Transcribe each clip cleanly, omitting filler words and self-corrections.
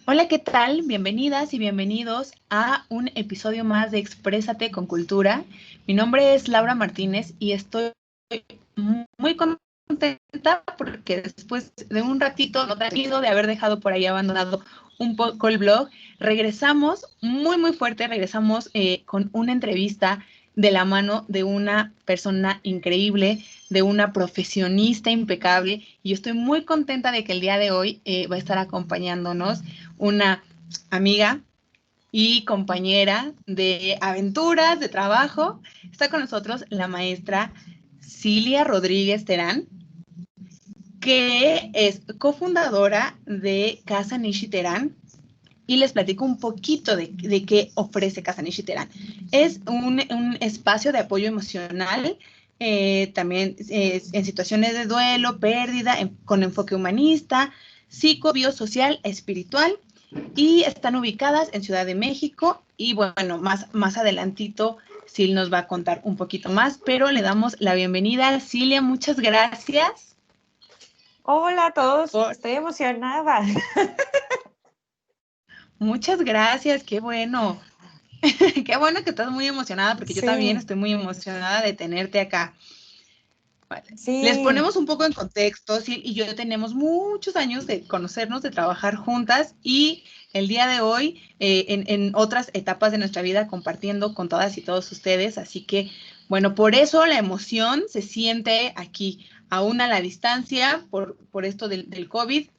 Hola, ¿qué tal? Bienvenidas y bienvenidos a un episodio más de Exprésate con Cultura. Mi nombre es Laura Martínez y estoy muy contenta porque después de un ratito no tranquilo de haber dejado por ahí abandonado un poco el blog, regresamos muy fuerte, regresamos con una entrevista de la mano de una persona increíble, de una profesionista impecable, y yo estoy muy contenta de que el día de hoy va a estar acompañándonos una amiga y compañera de aventuras, de trabajo. Está con nosotros la maestra Cilia Rodríguez Terán, que es cofundadora de Casa Nishi Terán, y les platico un poquito de qué ofrece Casa Nishi Terán. Es un espacio de apoyo emocional, también en situaciones de duelo, pérdida, con enfoque humanista, psico, biosocial, espiritual, y están ubicadas en Ciudad de México. Y bueno, más adelantito Sil nos va a contar un poquito más, pero le damos la bienvenida a Cilia. Muchas gracias. Hola a todos, Por, estoy emocionada. muchas gracias, qué bueno. Qué bueno que estás muy emocionada, porque yo también Sí, estoy muy emocionada de tenerte acá. Vale. Les sí, ponemos un poco en contexto. Sil y yo tenemos muchos años de conocernos, de trabajar juntas, y el día de hoy, en otras etapas de nuestra vida, compartiendo con todas y todos ustedes. Así que, bueno, por eso la emoción se siente aquí, aún a la distancia, por esto del COVID,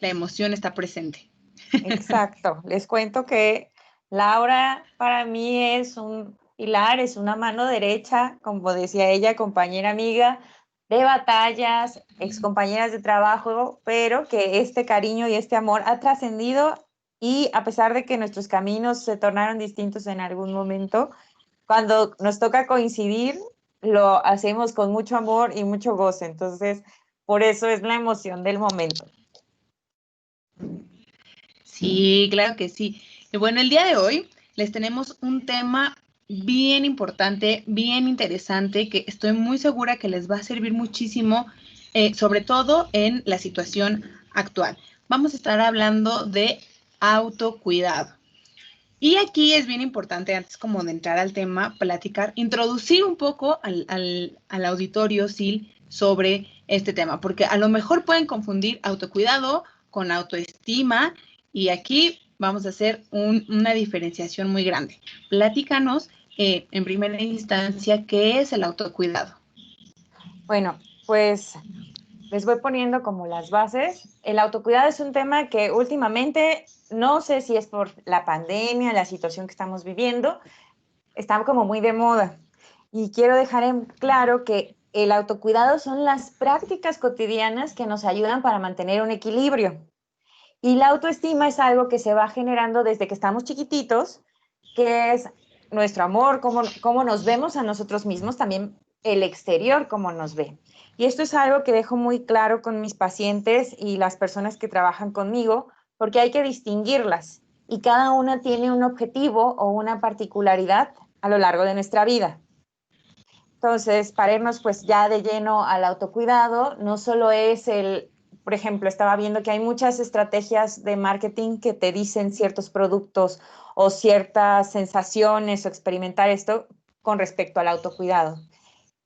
la emoción está presente. exacto. Les cuento que Laura para mí es un pilar, es una mano derecha, como decía ella, compañera amiga de batallas, excompañeras de trabajo, pero que este cariño y este amor ha trascendido y a pesar de que nuestros caminos se tornaron distintos en algún momento, cuando nos toca coincidir, lo hacemos con mucho amor y mucho goce. Entonces, por eso es la emoción del momento. Sí, claro que sí. Y bueno, el día de hoy les tenemos un tema bien importante, bien interesante, que estoy muy segura que les va a servir muchísimo, sobre todo en la situación actual. Vamos a estar hablando de autocuidado. Y aquí es bien importante, antes como de entrar al tema, platicar, introducir un poco al auditorio, Sil, sobre este tema, porque a lo mejor pueden confundir autocuidado con autoestima, y aquí vamos a hacer una diferenciación muy grande. Platícanos, en primera instancia, ¿qué es el autocuidado? Bueno, pues les voy poniendo como las bases. El autocuidado es un tema que últimamente, no sé si es por la pandemia, la situación que estamos viviendo, está como muy de moda. Y quiero dejar en claro que el autocuidado son las prácticas cotidianas que nos ayudan para mantener un equilibrio. Y la autoestima es algo que se va generando desde que estamos chiquititos, que es nuestro amor, cómo nos vemos a nosotros mismos, también el exterior, cómo nos ve. Y esto es algo que dejo muy claro con mis pacientes y las personas que trabajan conmigo, porque hay que distinguirlas y cada una tiene un objetivo o una particularidad a lo largo de nuestra vida. Entonces, para irnos pues ya de lleno al autocuidado, no solo es por ejemplo, estaba viendo que hay muchas estrategias de marketing que te dicen ciertos productos o ciertas sensaciones o experimentar esto con respecto al autocuidado.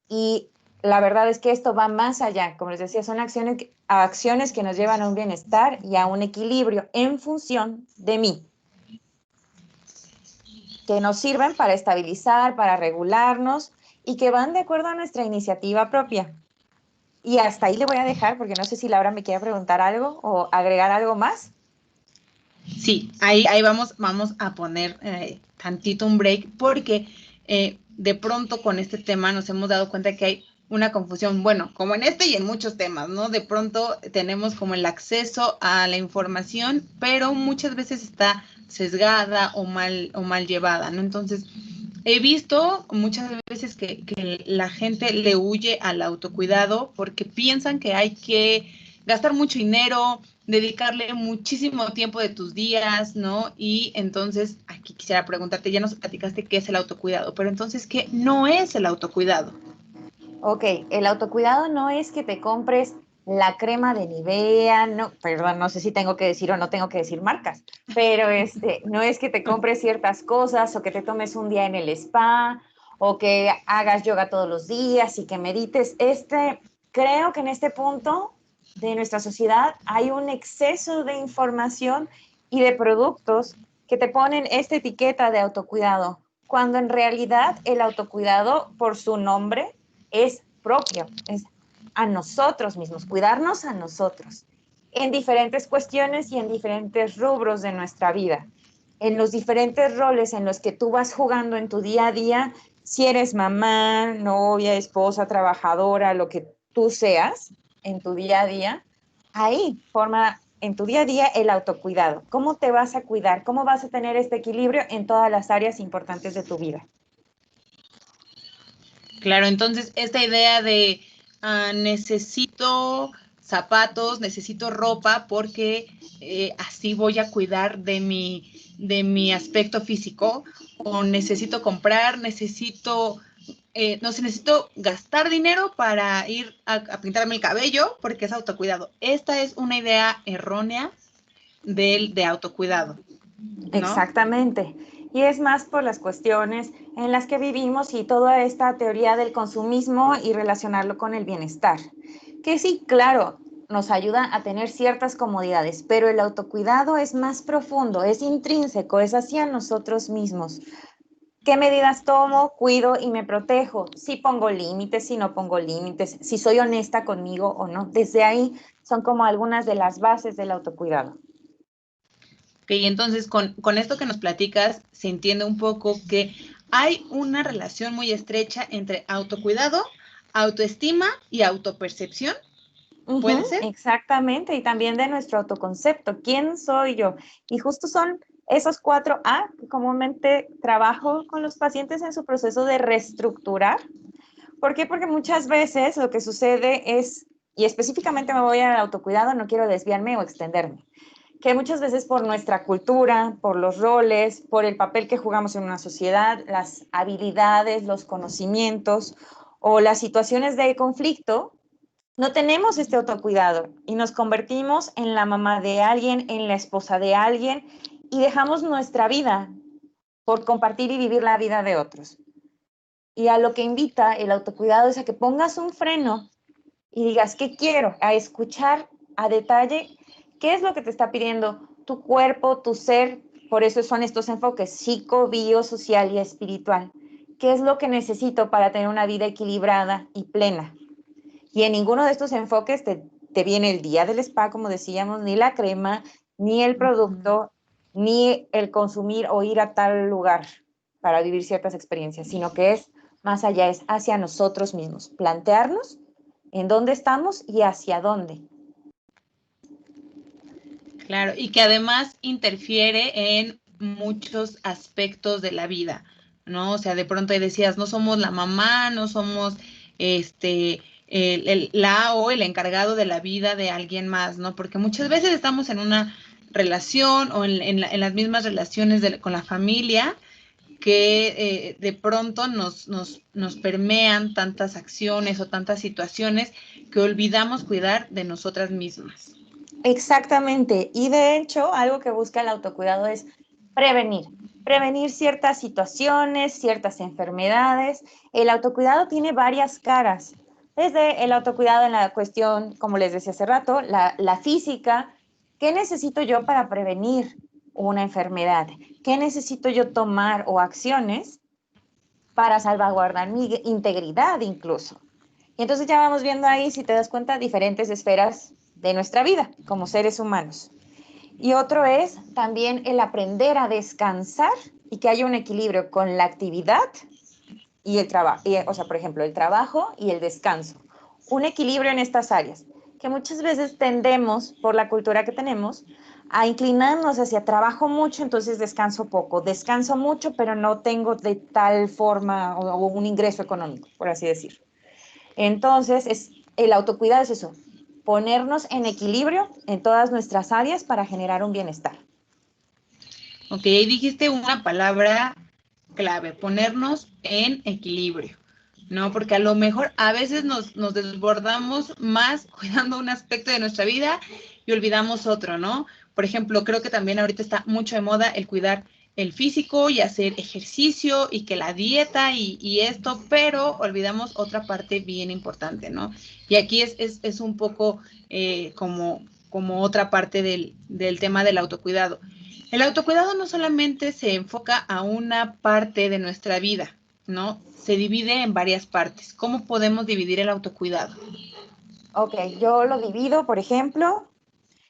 Y la verdad es que esto va más allá. Como les decía, son acciones que nos llevan a un bienestar y a un equilibrio en función de mí, que nos sirven para estabilizar, para regularnos y que van de acuerdo a nuestra iniciativa propia. Y hasta ahí le voy a dejar porque no sé si Laura me quiere preguntar algo o agregar algo más. Sí, ahí vamos a poner tantito un break, porque de pronto con este tema nos hemos dado cuenta que hay una confusión, bueno, como en este y en muchos temas, ¿no? De pronto tenemos como el acceso a la información, pero muchas veces está sesgada o mal llevada, ¿no? Entonces, he visto muchas veces que la gente le huye al autocuidado porque piensan que hay que gastar mucho dinero, dedicarle muchísimo tiempo de tus días, ¿no? Y entonces aquí quisiera preguntarte, ya nos platicaste qué es el autocuidado, pero entonces, ¿qué no es el autocuidado? Ok, el autocuidado no es que te compres la crema de Nivea, no, perdón, no sé si tengo que decir o no tengo que decir marcas, pero no es que te compres ciertas cosas o que te tomes un día en el spa o que hagas yoga todos los días y que medites. Creo que en este punto de nuestra sociedad hay un exceso de información y de productos que te ponen esta etiqueta de autocuidado, cuando en realidad el autocuidado, por su nombre, es propio, es a nosotros mismos, cuidarnos a nosotros, en diferentes cuestiones y en diferentes rubros de nuestra vida, en los diferentes roles en los que tú vas jugando en tu día a día, si eres mamá, novia, esposa, trabajadora, lo que tú seas en tu día a día, ahí forma en tu día a día el autocuidado. ¿Cómo te vas a cuidar? ¿Cómo vas a tener este equilibrio en todas las áreas importantes de tu vida? Claro, entonces esta idea de necesito zapatos, necesito ropa porque así voy a cuidar de mi aspecto físico, o necesito comprar, no sé, necesito gastar dinero para ir a pintarme el cabello porque es autocuidado. Esta es una idea errónea de autocuidado, ¿no? Exactamente. Y es más por las cuestiones en las que vivimos y toda esta teoría del consumismo y relacionarlo con el bienestar. Que sí, claro, nos ayuda a tener ciertas comodidades, pero el autocuidado es más profundo, es intrínseco, es hacia nosotros mismos. ¿Qué medidas tomo? Cuido y me protejo. Si pongo límites, si no pongo límites, si soy honesta conmigo o no. Desde ahí son como algunas de las bases del autocuidado. Ok, entonces con esto que nos platicas, se entiende un poco que hay una relación muy estrecha entre autocuidado, autoestima y autopercepción. ¿Puede ser? Exactamente, y también de nuestro autoconcepto, ¿quién soy yo? Y justo son esos 4A que comúnmente trabajo con los pacientes en su proceso de reestructurar. ¿Por qué? Porque muchas veces lo que sucede es, y específicamente me voy al autocuidado, no quiero desviarme o extenderme, que muchas veces por nuestra cultura, por los roles, por el papel que jugamos en una sociedad, las habilidades, los conocimientos o las situaciones de conflicto, no tenemos este autocuidado y nos convertimos en la mamá de alguien, en la esposa de alguien y dejamos nuestra vida por compartir y vivir la vida de otros. Y a lo que invita el autocuidado es a que pongas un freno y digas, ¿qué quiero? A escuchar a detalle qué es lo que te está pidiendo tu cuerpo, tu ser. Por eso son estos enfoques psico, bio, social y espiritual. ¿Qué es lo que necesito para tener una vida equilibrada y plena? Y en ninguno de estos enfoques te viene el día del spa, como decíamos, ni la crema, ni el producto, ni el consumir o ir a tal lugar para vivir ciertas experiencias, sino que es más allá, es hacia nosotros mismos, plantearnos en dónde estamos y hacia dónde. Claro, y que además interfiere en muchos aspectos de la vida, ¿no? O sea, de pronto ahí decías, no somos la mamá, no somos la o el encargado de la vida de alguien más, ¿no? Porque muchas veces estamos en una relación o en las mismas relaciones con la familia que de pronto nos permean tantas acciones o tantas situaciones que olvidamos cuidar de nosotras mismas. Exactamente. Y de hecho, algo que busca el autocuidado es prevenir, prevenir ciertas situaciones, ciertas enfermedades. El autocuidado tiene varias caras. Desde el autocuidado en la cuestión, como les decía hace rato, la física, ¿qué necesito yo para prevenir una enfermedad? ¿Qué necesito yo tomar o acciones para salvaguardar mi integridad incluso? Y entonces ya vamos viendo ahí, si te das cuenta, diferentes esferas de nuestra vida como seres humanos. Y otro es también el aprender a descansar y que haya un equilibrio con la actividad y el trabajo, o sea, por ejemplo, el trabajo y el descanso. Un equilibrio en estas áreas, que muchas veces tendemos, por la cultura que tenemos, a inclinarnos hacia trabajo mucho, entonces descanso poco, descanso mucho, pero no tengo de tal forma o un ingreso económico, por así decir. Entonces, el autocuidado es eso, ponernos en equilibrio en todas nuestras áreas para generar un bienestar. Ok, ahí dijiste una palabra clave, ponernos en equilibrio. ¿no? Porque a lo mejor a veces nos desbordamos más cuidando un aspecto de nuestra vida y olvidamos otro, ¿no? Por ejemplo, creo que también ahorita está mucho de moda el cuidar el físico y hacer ejercicio y que la dieta y esto, pero olvidamos otra parte bien importante, ¿no? Y aquí es un poco como otra parte del tema del autocuidado. El autocuidado no solamente se enfoca a una parte de nuestra vida, ¿no? Se divide en varias partes. ¿Cómo podemos dividir el autocuidado? Ok, yo lo divido, por ejemplo,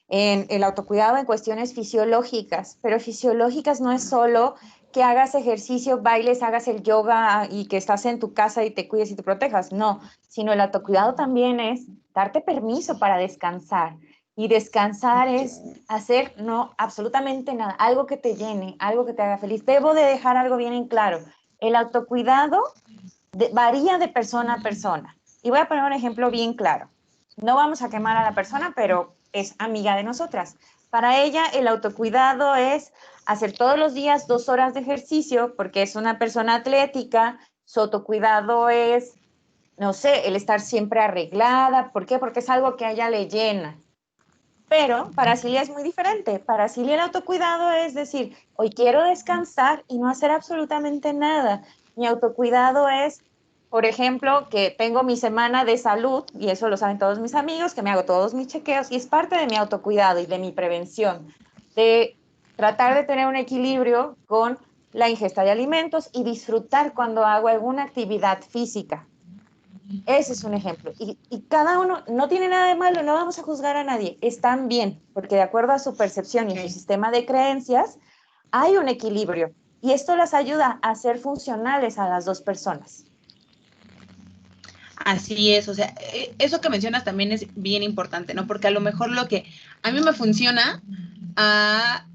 en el autocuidado en cuestiones fisiológicas, pero fisiológicas no es solo que hagas ejercicio, bailes, hagas el yoga y que estás en tu casa y te cuides y te protejas, no, sino el autocuidado también es darte permiso para descansar. Y descansar es hacer no absolutamente nada, algo que te llene, algo que te haga feliz. Debo de dejar algo bien en claro. El autocuidado varía de persona a persona. Y voy a poner un ejemplo bien claro. No vamos a quemar a la persona, pero es amiga de nosotras. Para ella, el autocuidado es hacer todos los días 2 horas de ejercicio, porque es una persona atlética. Su autocuidado es, no sé, el estar siempre arreglada. ¿Por qué? Porque es algo que a ella le llena. Pero para Cilia es muy diferente. Para Cilia el autocuidado es decir, hoy quiero descansar y no hacer absolutamente nada. Mi autocuidado es, por ejemplo, que tengo mi semana de salud, y eso lo saben todos mis amigos, que me hago todos mis chequeos, y es parte de mi autocuidado y de mi prevención, de tratar de tener un equilibrio con la ingesta de alimentos y disfrutar cuando hago alguna actividad física. Ese es un ejemplo. Y cada uno no tiene nada de malo, no vamos a juzgar a nadie. Están bien, porque de acuerdo a su percepción y a su Okay. sistema de creencias, hay un equilibrio. Y esto las ayuda a ser funcionales a las dos personas. Así es, o sea, eso que mencionas también es bien importante, ¿no? Porque a lo mejor lo que a mí me funciona, a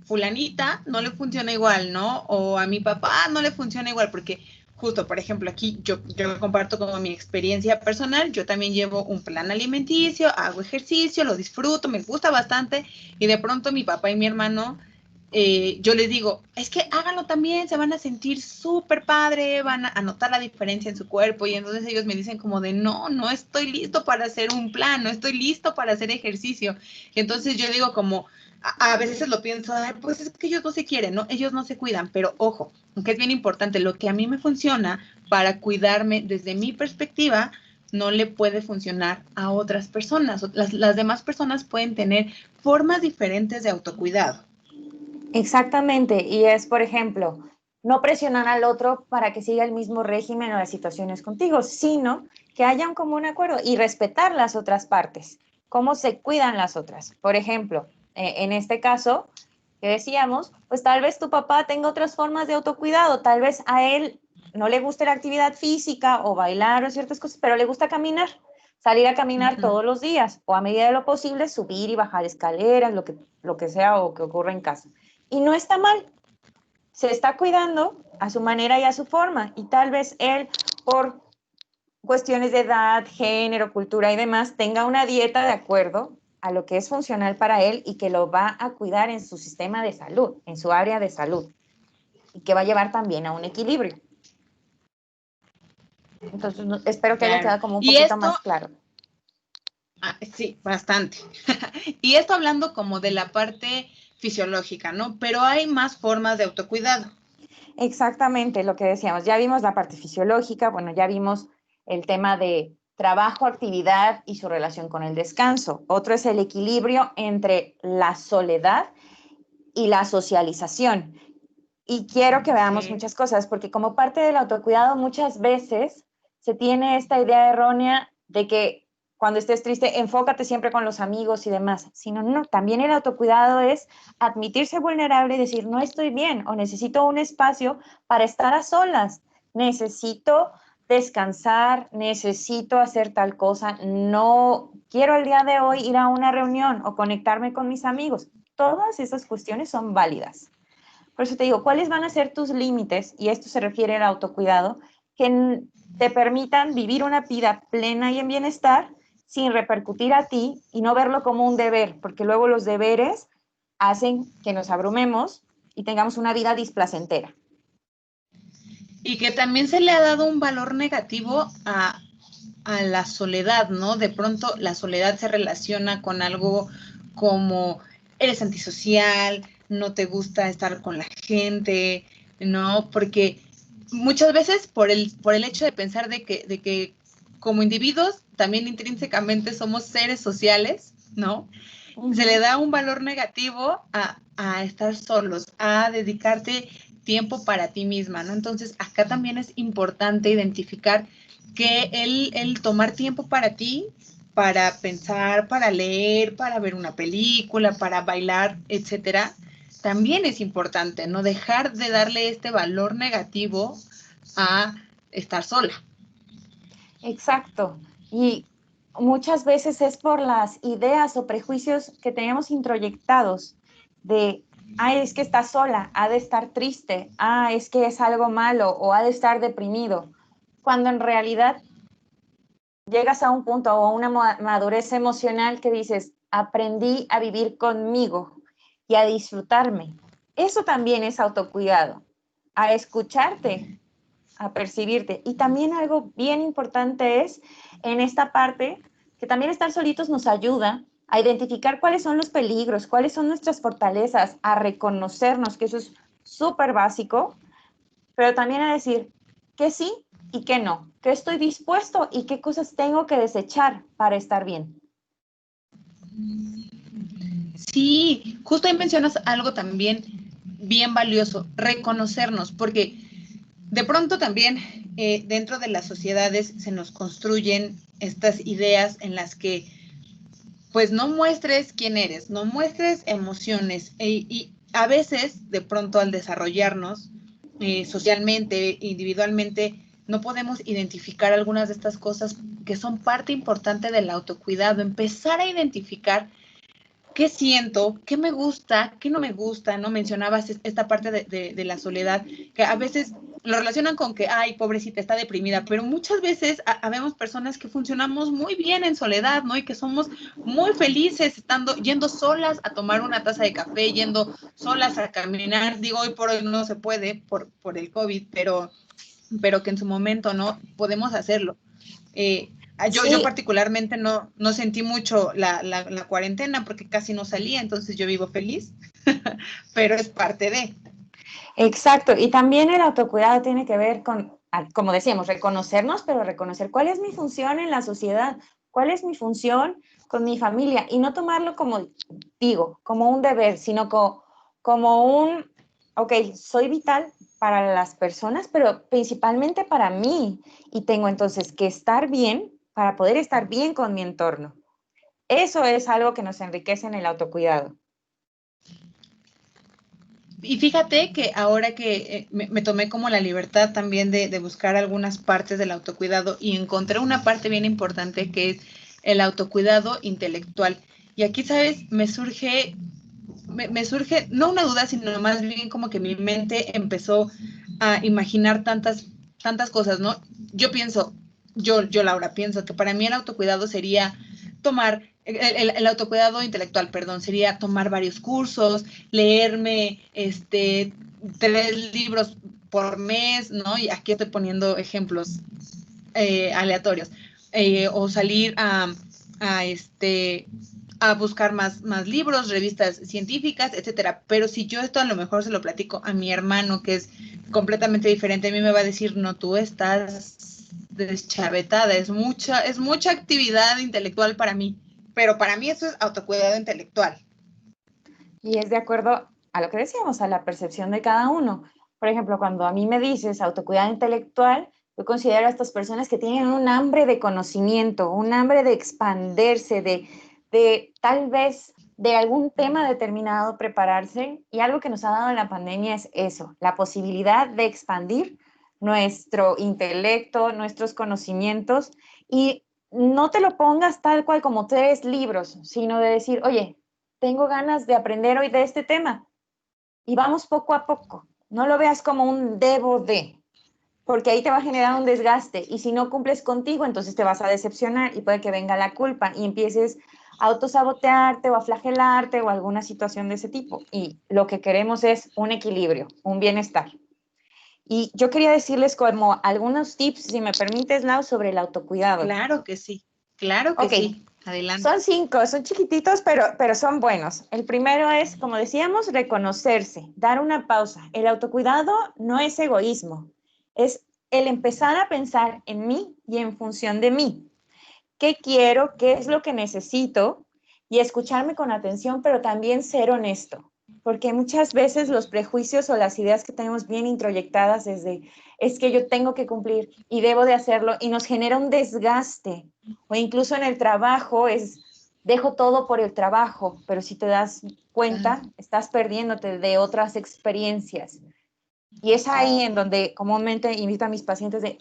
fulanita no le funciona igual, ¿no? O a mi papá no le funciona igual, porque justo, por ejemplo, aquí yo comparto como mi experiencia personal, yo también llevo un plan alimenticio, hago ejercicio, lo disfruto, me gusta bastante, y de pronto mi papá y mi hermano yo les digo, es que háganlo también, se van a sentir súper padre, van a notar la diferencia en su cuerpo y entonces ellos me dicen como de, no estoy listo para hacer un plan, no estoy listo para hacer ejercicio. Y entonces yo digo como, a veces lo pienso, pues es que ellos no se quieren, ¿no? Ellos no se cuidan, pero ojo, que es bien importante, lo que a mí me funciona para cuidarme desde mi perspectiva, no le puede funcionar a otras personas. Las demás personas pueden tener formas diferentes de autocuidado. Exactamente. Y es, por ejemplo, no presionar al otro para que siga el mismo régimen o las situaciones contigo, sino que haya un común acuerdo y respetar las otras partes, cómo se cuidan las otras. Por ejemplo, en este caso que decíamos, pues tal vez tu papá tenga otras formas de autocuidado, tal vez a él no le guste la actividad física o bailar o ciertas cosas, pero le gusta caminar, salir a caminar Ujú. todos los días o a medida de lo posible subir y bajar escaleras, lo que sea o que ocurra en casa. Y no está mal, se está cuidando a su manera y a su forma. Y tal vez él, por cuestiones de edad, género, cultura y demás, tenga una dieta de acuerdo a lo que es funcional para él y que lo va a cuidar en su sistema de salud, en su área de salud, y que va a llevar también a un equilibrio. Entonces, espero que haya Claro. quedado como un Y poquito esto, más claro. sí, bastante. Y esto hablando como de la parte fisiológica, ¿no? Pero hay más formas de autocuidado. Exactamente lo que decíamos. Ya vimos la parte fisiológica, bueno, ya vimos el tema de trabajo, actividad y su relación con el descanso. Otro es el equilibrio entre la soledad y la socialización. Y quiero que veamos Okay. muchas cosas, porque como parte del autocuidado muchas veces se tiene esta idea errónea de que cuando estés triste, enfócate siempre con los amigos y demás, sino no, también el autocuidado es admitirse vulnerable y decir, no estoy bien o necesito un espacio para estar a solas, necesito descansar, necesito hacer tal cosa, no quiero el día de hoy ir a una reunión o conectarme con mis amigos. Todas esas cuestiones son válidas. Por eso te digo, ¿cuáles van a ser tus límites? Y esto se refiere al autocuidado, que te permitan vivir una vida plena y en bienestar sin repercutir a ti y no verlo como un deber, porque luego los deberes hacen que nos abrumemos y tengamos una vida displacentera. Y que también se le ha dado un valor negativo a la soledad, ¿no? De pronto la soledad se relaciona con algo como eres antisocial, no te gusta estar con la gente, ¿no? Porque muchas veces por el hecho de pensar de que como individuos también intrínsecamente somos seres sociales, ¿no? Se le da un valor negativo a estar solos, a dedicarte tiempo para ti misma, ¿no? Entonces, acá también es importante identificar que el tomar tiempo para ti, para pensar, para leer, para ver una película, para bailar, etcétera, también es importante, no dejar de darle este valor negativo a estar sola. Exacto. Y muchas veces es por las ideas o prejuicios que tenemos introyectados de, ay, es que está sola, ha de estar triste, es que es algo malo o ha de estar deprimido, cuando en realidad llegas a un punto o a una madurez emocional que dices, aprendí a vivir conmigo y a disfrutarme. Eso también es autocuidado, a escucharte, a percibirte. Y también algo bien importante es en esta parte que también estar solitos nos ayuda a identificar cuáles son los peligros, cuáles son nuestras fortalezas, a reconocernos, que eso es súper básico, pero también a decir que sí y que no, que estoy dispuesto y qué cosas tengo que desechar para estar bien. Sí, justo ahí mencionas algo también bien valioso, reconocernos, porque de pronto también dentro de las sociedades se nos construyen estas ideas en las que pues no muestres quién eres, no muestres emociones y a veces de pronto al desarrollarnos socialmente, individualmente, no podemos identificar algunas de estas cosas que son parte importante del autocuidado, empezar a identificar qué siento, qué me gusta, qué no me gusta, ¿no? Mencionabas esta parte de la soledad, que a veces lo relacionan con que, ay, pobrecita, está deprimida, pero muchas veces habemos personas que funcionamos muy bien en soledad, ¿no? Y que somos muy felices yendo solas a tomar una taza de café, yendo solas a caminar. Digo, hoy por hoy no se puede por el COVID, pero que en su momento, ¿no? Podemos hacerlo. Yo Sí, particularmente no sentí mucho la cuarentena porque casi no salía, entonces yo vivo feliz, pero es parte de. exacto. Y también el autocuidado tiene que ver con, como decíamos, reconocernos, pero reconocer cuál es mi función en la sociedad, cuál es mi función con mi familia y no tomarlo como, digo, como un deber, sino como un, ok, soy vital para las personas, pero principalmente para mí y tengo entonces que estar bien para poder estar bien con mi entorno. Eso es algo que nos enriquece en el autocuidado. Y fíjate que ahora que me tomé como la libertad también de buscar algunas partes del autocuidado y encontré una parte bien importante que es el autocuidado intelectual. Y aquí, ¿sabes? Me surge, no una duda, sino más bien como que mi mente empezó a imaginar tantas cosas, ¿no? Yo pienso, Laura, pienso que para mí el autocuidado sería tomar, el autocuidado intelectual, perdón, sería tomar varios cursos, leerme, 3 libros por mes, ¿no? Y aquí estoy poniendo ejemplos aleatorios. O salir a, este, a buscar más libros, revistas científicas, etcétera. Pero si yo esto a lo mejor se lo platico a mi hermano, que es completamente diferente, a mí me va a decir, no, tú estás deschavetada, es mucha actividad intelectual para mí. Pero para mí eso es autocuidado intelectual. Y es de acuerdo a lo que decíamos, a la percepción de cada uno. Por ejemplo, cuando a mí me dices autocuidado intelectual, yo considero a estas personas que tienen un hambre de conocimiento, un hambre de expandirse, de tal vez de algún tema determinado prepararse. Y algo que nos ha dado la pandemia es eso, la posibilidad de expandir nuestro intelecto, nuestros conocimientos y no te lo pongas tal cual como 3 libros, sino de decir, oye, tengo ganas de aprender hoy de este tema y vamos poco a poco. No lo veas como un debo de, porque ahí te va a generar un desgaste y si no cumples contigo, entonces te vas a decepcionar y puede que venga la culpa y empieces a autosabotearte o a flagelarte o alguna situación de ese tipo. Y lo que queremos es un equilibrio, un bienestar. Y yo quería decirles como algunos tips, si me permites, Lau, sobre el autocuidado. Claro que sí, claro que Ok, sí. Adelante. son 5, son chiquititos, pero son buenos. El primero es, como decíamos, reconocerse, dar una pausa. El autocuidado no es egoísmo, es el empezar a pensar en mí y en función de mí. ¿Qué quiero? ¿Qué es lo que necesito? Y escucharme con atención, pero también ser honesto. Porque muchas veces los prejuicios o las ideas que tenemos bien introyectadas desde es que yo tengo que cumplir y debo de hacerlo y nos genera un desgaste. O incluso en el trabajo es dejo todo por el trabajo, pero si te das cuenta, Claro. estás perdiéndote de otras experiencias. Y es ahí en donde comúnmente invito a mis pacientes de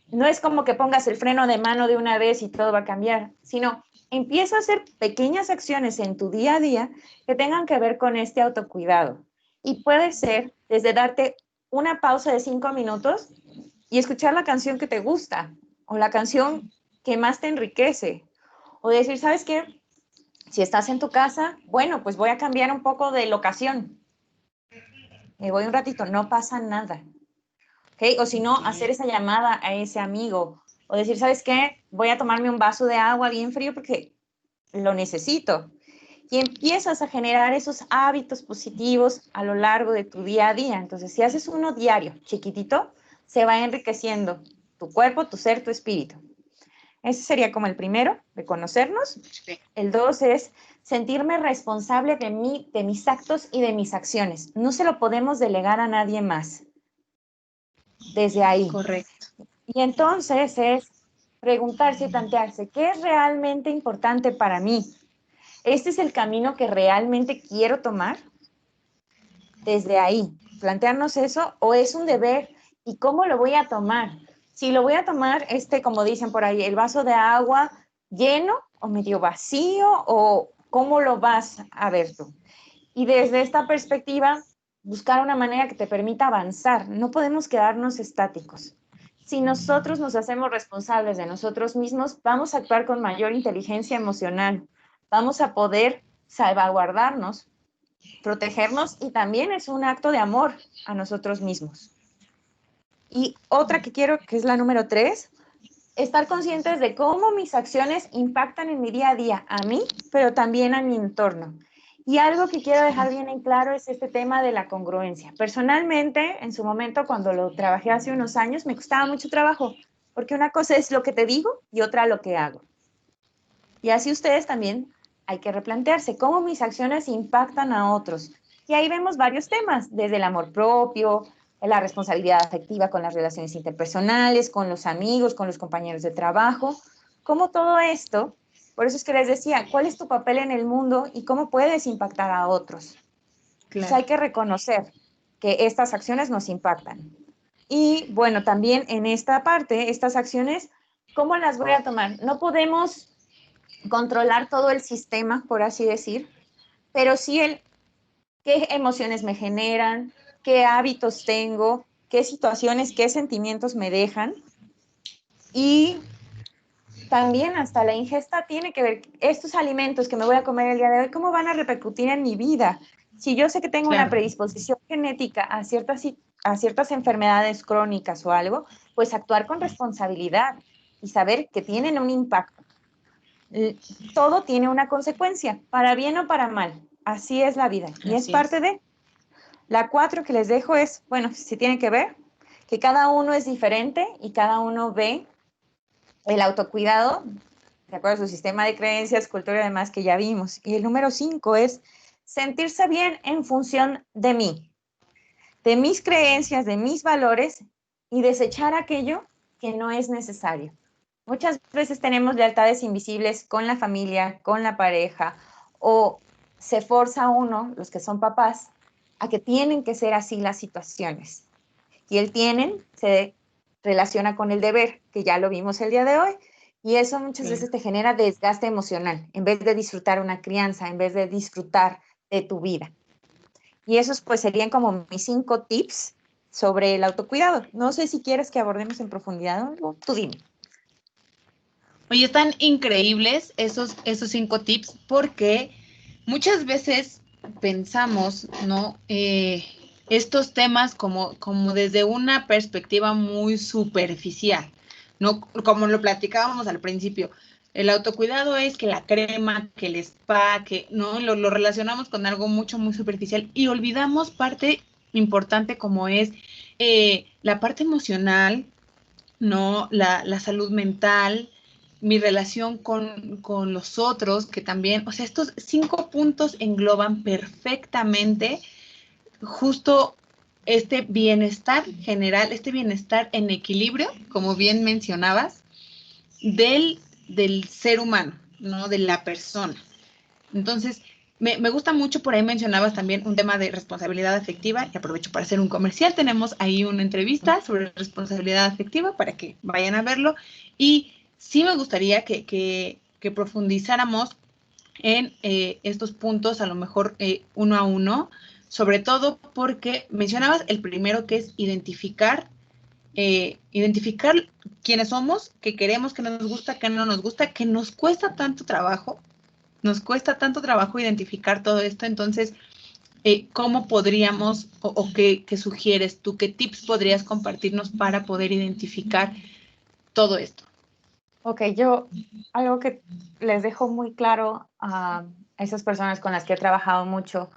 no es como que pongas el freno de mano de una vez y todo va a cambiar, sino empieza a hacer pequeñas acciones en tu día a día que tengan que ver con este autocuidado. Y puede ser desde darte una pausa de 5 minutos y escuchar la canción que te gusta o la canción que más te enriquece. O decir, ¿sabes qué? Si estás en tu casa, bueno, pues voy a cambiar un poco de locación. Me voy un ratito, no pasa nada. ¿Okay? O si no, hacer Ok. esa llamada a ese amigo o decir, ¿sabes qué? Voy a tomarme un vaso de agua bien frío porque lo necesito. Y empiezas a generar esos hábitos positivos a lo largo de tu día a día. Entonces, si haces uno diario, chiquitito, se va enriqueciendo tu cuerpo, tu ser, tu espíritu. Ese sería como el primero, reconocernos. Perfecto. El dos es sentirme responsable de mí, de mis actos y de mis acciones. No se lo podemos delegar a nadie más. Desde ahí. Correcto. Y entonces es preguntarse y plantearse, ¿qué es realmente importante para mí? ¿Este es el camino que realmente quiero tomar? Desde ahí, plantearnos eso o es un deber y cómo lo voy a tomar. Si lo voy a tomar, como dicen por ahí, el vaso de agua lleno o medio vacío o cómo lo vas a ver tú. Y desde esta perspectiva, buscar una manera que te permita avanzar. No podemos quedarnos estáticos. Si nosotros nos hacemos responsables de nosotros mismos, vamos a actuar con mayor inteligencia emocional. Vamos a poder salvaguardarnos, protegernos y también es un acto de amor a nosotros mismos. Y otra que quiero, que es la número 3, estar conscientes de cómo mis acciones impactan en mi día a día, a mí, pero también a mi entorno. Y algo que quiero dejar bien en claro es este tema de la congruencia. Personalmente, en su momento, cuando lo trabajé hace unos años, me costaba mucho trabajo, porque una cosa es lo que te digo y otra lo que hago. Y así ustedes también hay que replantearse cómo mis acciones impactan a otros. Y ahí vemos varios temas, desde el amor propio, la responsabilidad afectiva con las relaciones interpersonales, con los amigos, con los compañeros de trabajo, cómo todo esto, por eso es que les decía, ¿cuál es tu papel en el mundo y cómo puedes impactar a otros? Entonces Claro. hay que reconocer que estas acciones nos impactan. Y bueno, también en esta parte, estas acciones, ¿cómo las voy a tomar? No podemos controlar todo el sistema, por así decir, pero sí el qué emociones me generan, qué hábitos tengo, qué situaciones, qué sentimientos me dejan. Y también hasta la ingesta tiene que ver, estos alimentos que me voy a comer el día de hoy, ¿cómo van a repercutir en mi vida? Si yo sé que tengo una Claro. predisposición genética a ciertas enfermedades crónicas o algo, pues actuar con responsabilidad y saber que tienen un impacto. Todo tiene una consecuencia, para bien o para mal. Así es la vida y es Así parte es. de. La 4 que les dejo es, bueno, si tiene que ver, que cada uno es diferente y cada uno ve el autocuidado de acuerdo a su sistema de creencias, cultura y demás que ya vimos. Y el número 5 es sentirse bien en función de mí, de mis creencias, de mis valores y desechar aquello que no es necesario. Muchas veces tenemos lealtades invisibles con la familia, con la pareja, o se forza uno, los que son papás, a que tienen que ser así las situaciones. Y el tienen se relaciona con el deber, que ya lo vimos el día de hoy, y eso muchas Claro. veces te genera desgaste emocional, en vez de disfrutar una crianza, en vez de disfrutar de tu vida. Y esos pues serían como mis 5 tips sobre el autocuidado. No sé si quieres que abordemos en profundidad algo, tú dime. Oye, están increíbles esos 5 tips porque muchas veces pensamos, ¿no? estos temas como desde una perspectiva muy superficial, ¿no? Como lo platicábamos al principio. El autocuidado es que la crema, que el spa, que no lo relacionamos con algo mucho, muy superficial y olvidamos parte importante como es la parte emocional, ¿no? La salud mental, mi relación con los otros, que también, o sea, estos 5 puntos engloban perfectamente justo este bienestar general, este bienestar en equilibrio, como bien mencionabas, del ser humano, ¿no? De la persona. Entonces, me gusta mucho, por ahí mencionabas también un tema de responsabilidad afectiva, y aprovecho para hacer un comercial, tenemos ahí una entrevista sobre responsabilidad afectiva para que vayan a verlo, y sí me gustaría que profundizáramos en estos puntos, a lo mejor uno a uno, sobre todo porque mencionabas el primero que es identificar quiénes somos, qué queremos, qué nos gusta, qué no nos gusta, que nos cuesta tanto trabajo identificar todo esto. Entonces, ¿cómo podríamos o qué sugieres tú, qué tips podrías compartirnos para poder identificar todo esto? Ok, yo algo que les dejo muy claro a esas personas con las que he trabajado mucho,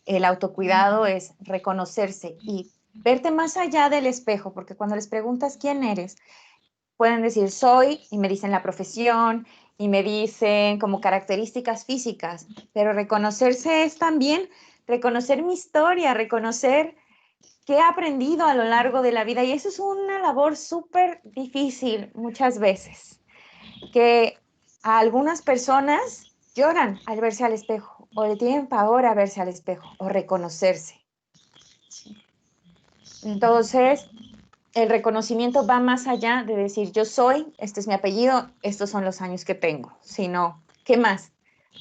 el autocuidado es reconocerse y verte más allá del espejo, porque cuando les preguntas quién eres, pueden decir soy y me dicen la profesión y me dicen como características físicas, pero reconocerse es también reconocer mi historia, reconocer qué he aprendido a lo largo de la vida y eso es una labor súper difícil muchas veces, que a algunas personas lloran al verse al espejo o le tienen pavor a verse al espejo o reconocerse. Entonces, el reconocimiento va más allá de decir yo soy, este es mi apellido, estos son los años que tengo, sino, ¿qué más?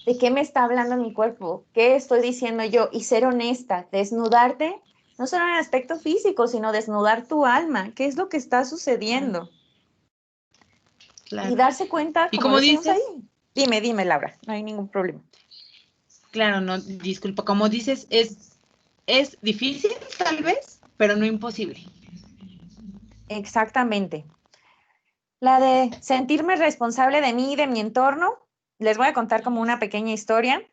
¿De qué me está hablando mi cuerpo? ¿Qué estoy diciendo yo? Y ser honesta, desnudarte, no solo en el aspecto físico, sino desnudar tu alma, qué es lo que está sucediendo. Y Claro. darse cuenta, Y como como decimos ahí. dices, Dime, Laura, no hay ningún problema. claro, no, disculpa, como dices, es difícil tal vez, pero no imposible. Exactamente. La de sentirme responsable de mí y de mi entorno, les voy a contar como una pequeña historia.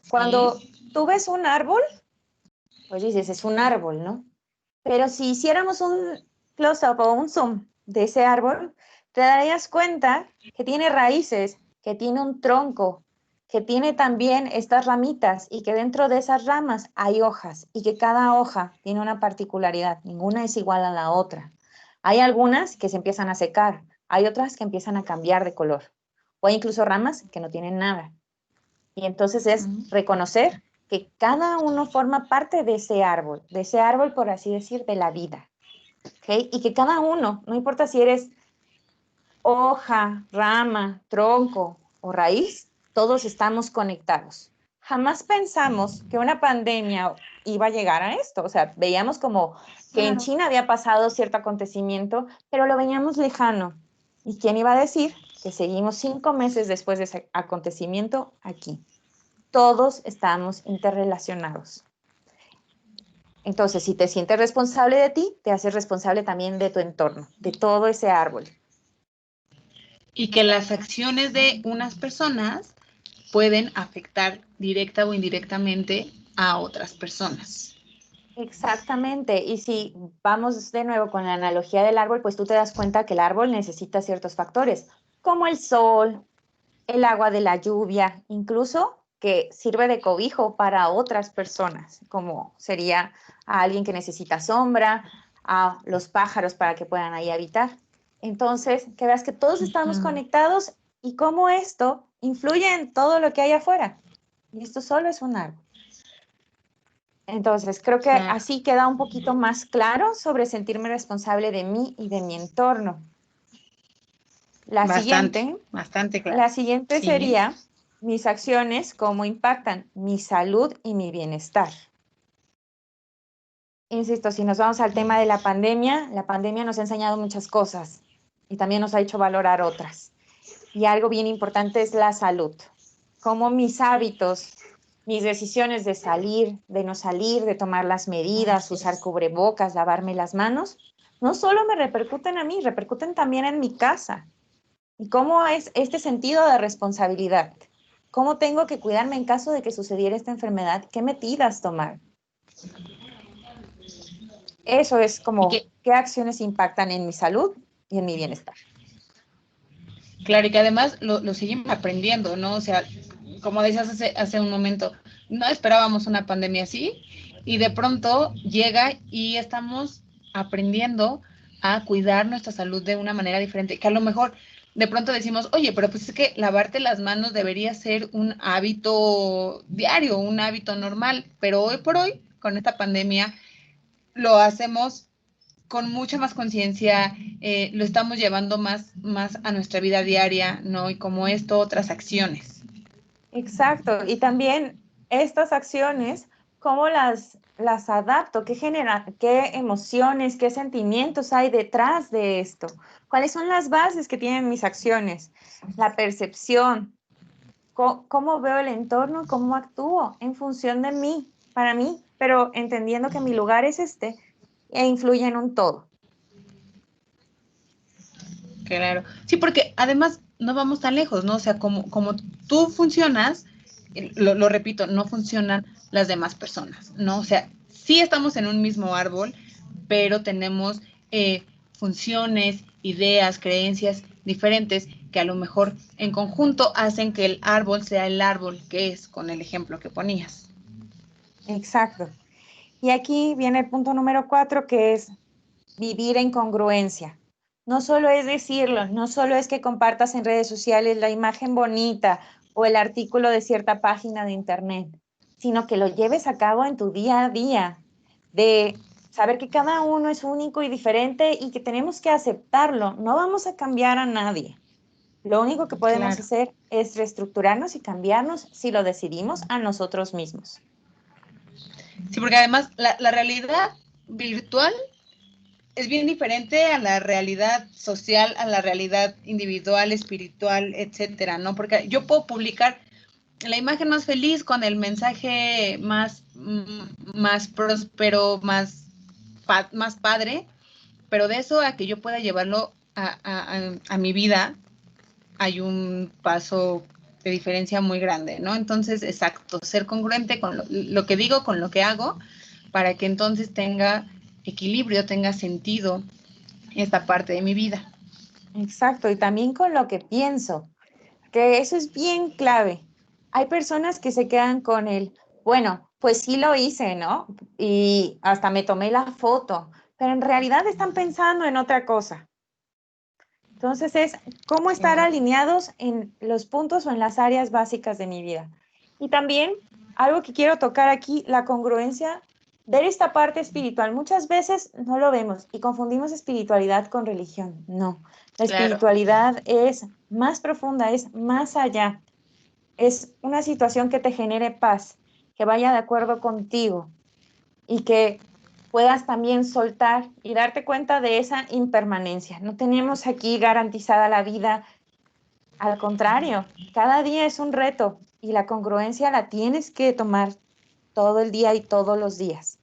Cuando Sí, tú ves un árbol, pues dices, es un árbol, ¿no? Pero si hiciéramos un close-up o un zoom de ese árbol, te darías cuenta que tiene raíces, que tiene un tronco, que tiene también estas ramitas y que dentro de esas ramas hay hojas y que cada hoja tiene una particularidad, ninguna es igual a la otra. Hay algunas que se empiezan a secar, hay otras que empiezan a cambiar de color o hay incluso ramas que no tienen nada. Y entonces es reconocer que cada uno forma parte de ese árbol, por así decir, de la vida. ¿Okay? Y que cada uno, no importa si eres hoja, rama, tronco o raíz, todos estamos conectados. Jamás pensamos que una pandemia iba a llegar a esto. O sea, veíamos como que en claro. China había pasado cierto acontecimiento, pero lo veíamos lejano. ¿Y quién iba a decir que seguimos 5 meses después de ese acontecimiento aquí? Todos estamos interrelacionados. Entonces, si te sientes responsable de ti, te haces responsable también de tu entorno, de todo ese árbol. Y que las acciones de unas personas pueden afectar directa o indirectamente a otras personas. Exactamente. Y si vamos de nuevo con la analogía del árbol, pues tú te das cuenta que el árbol necesita ciertos factores, como el sol, el agua de la lluvia, incluso que sirve de cobijo para otras personas, como sería a alguien que necesita sombra, a los pájaros para que puedan ahí habitar. Entonces, que veas que todos estamos conectados y cómo esto influye en todo lo que hay afuera. Y esto solo es un árbol. Entonces, creo que Claro. así queda un poquito más claro sobre sentirme responsable de mí y de mi entorno. La Bastante, siguiente bastante claro. La siguiente Sí. sería mis acciones, cómo impactan mi salud y mi bienestar. Insisto, si nos vamos al tema de la pandemia nos ha enseñado muchas cosas y también nos ha hecho valorar otras. Y algo bien importante es la salud, cómo mis hábitos mis decisiones de salir, de no salir, de tomar las medidas, Así usar es. cubrebocas, lavarme las manos, no solo me repercuten a mí, repercuten también en mi casa. ¿Y cómo es este sentido de responsabilidad? ¿Cómo tengo que cuidarme en caso de que sucediera esta enfermedad? ¿Qué medidas tomar? Eso es Y como que, qué acciones impactan en mi salud y en mi bienestar. claro, y que además lo seguimos aprendiendo, ¿no? O sea, como decías hace un momento, no esperábamos una pandemia así y de pronto llega y estamos aprendiendo a cuidar nuestra salud de una manera diferente, que a lo mejor de pronto decimos, oye, pero pues es que lavarte las manos debería ser un hábito diario, un hábito normal, pero hoy por hoy, con esta pandemia, lo hacemos con mucha más conciencia, lo estamos llevando más a nuestra vida diaria, ¿no? Y como esto, otras acciones. Exacto. Y también estas acciones, ¿cómo las adapto? ¿Qué genera, qué emociones, qué sentimientos hay detrás de esto? ¿Cuáles son las bases que tienen mis acciones? La percepción, cómo veo el entorno, cómo actúo en función de mí, para mí, pero entendiendo que mi lugar es este e influye en un todo. Claro. Sí, porque además no vamos tan lejos, ¿no? O sea, como tú funcionas, lo repito, no funcionan las demás personas, ¿no? O sea, sí estamos en un mismo árbol, pero tenemos funciones, ideas, creencias diferentes que a lo mejor en conjunto hacen que el árbol sea el árbol que es, con el ejemplo que ponías. Exacto. Y aquí viene el punto número 4, que es vivir en congruencia. No solo es decirlo, no solo es que compartas en redes sociales la imagen bonita o el artículo de cierta página de internet, sino que lo lleves a cabo en tu día a día, de saber que cada uno es único y diferente y que tenemos que aceptarlo. No vamos a cambiar a nadie. Lo único que podemos Claro. hacer es reestructurarnos y cambiarnos si lo decidimos a nosotros mismos. Sí, porque además la realidad virtual es bien diferente a la realidad social, a la realidad individual, espiritual, etcétera, ¿no? Porque yo puedo publicar la imagen más feliz con el mensaje más próspero, más padre, pero de eso a que yo pueda llevarlo a mi vida, hay un paso de diferencia muy grande, ¿no? Entonces, exacto, ser congruente con lo que digo, con lo que hago, para que entonces tenga equilibrio, tenga sentido esta parte de mi vida. Exacto, y también con lo que pienso, que eso es bien clave. Hay personas que se quedan con el, bueno, pues sí lo hice, ¿no? Y hasta me tomé la foto, pero en realidad están pensando en otra cosa. Entonces es cómo estar Claro. alineados en los puntos o en las áreas básicas de mi vida. Y también algo que quiero tocar aquí, la congruencia, ver esta parte espiritual. Muchas veces no lo vemos y confundimos espiritualidad con religión. No, la Claro. espiritualidad es más profunda, es más allá. Es una situación que te genere paz, que vaya de acuerdo contigo y que puedas también soltar y darte cuenta de esa impermanencia. No tenemos aquí garantizada la vida, al contrario, cada día es un reto y la congruencia la tienes que tomar todo el día y todos los días.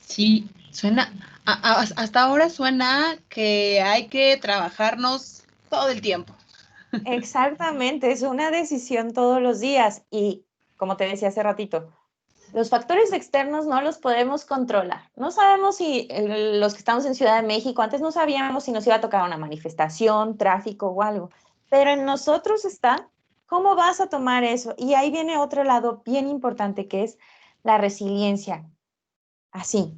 Sí, suena, hasta ahora suena que hay que trabajarnos todo el tiempo. Exactamente, es una decisión todos los días y, como te decía hace ratito, los factores externos no los podemos controlar. No sabemos si los que estamos en Ciudad de México, antes no sabíamos si nos iba a tocar una manifestación, tráfico o algo, pero en nosotros está cómo vas a tomar eso. Y ahí viene otro lado bien importante que es la resiliencia. Así,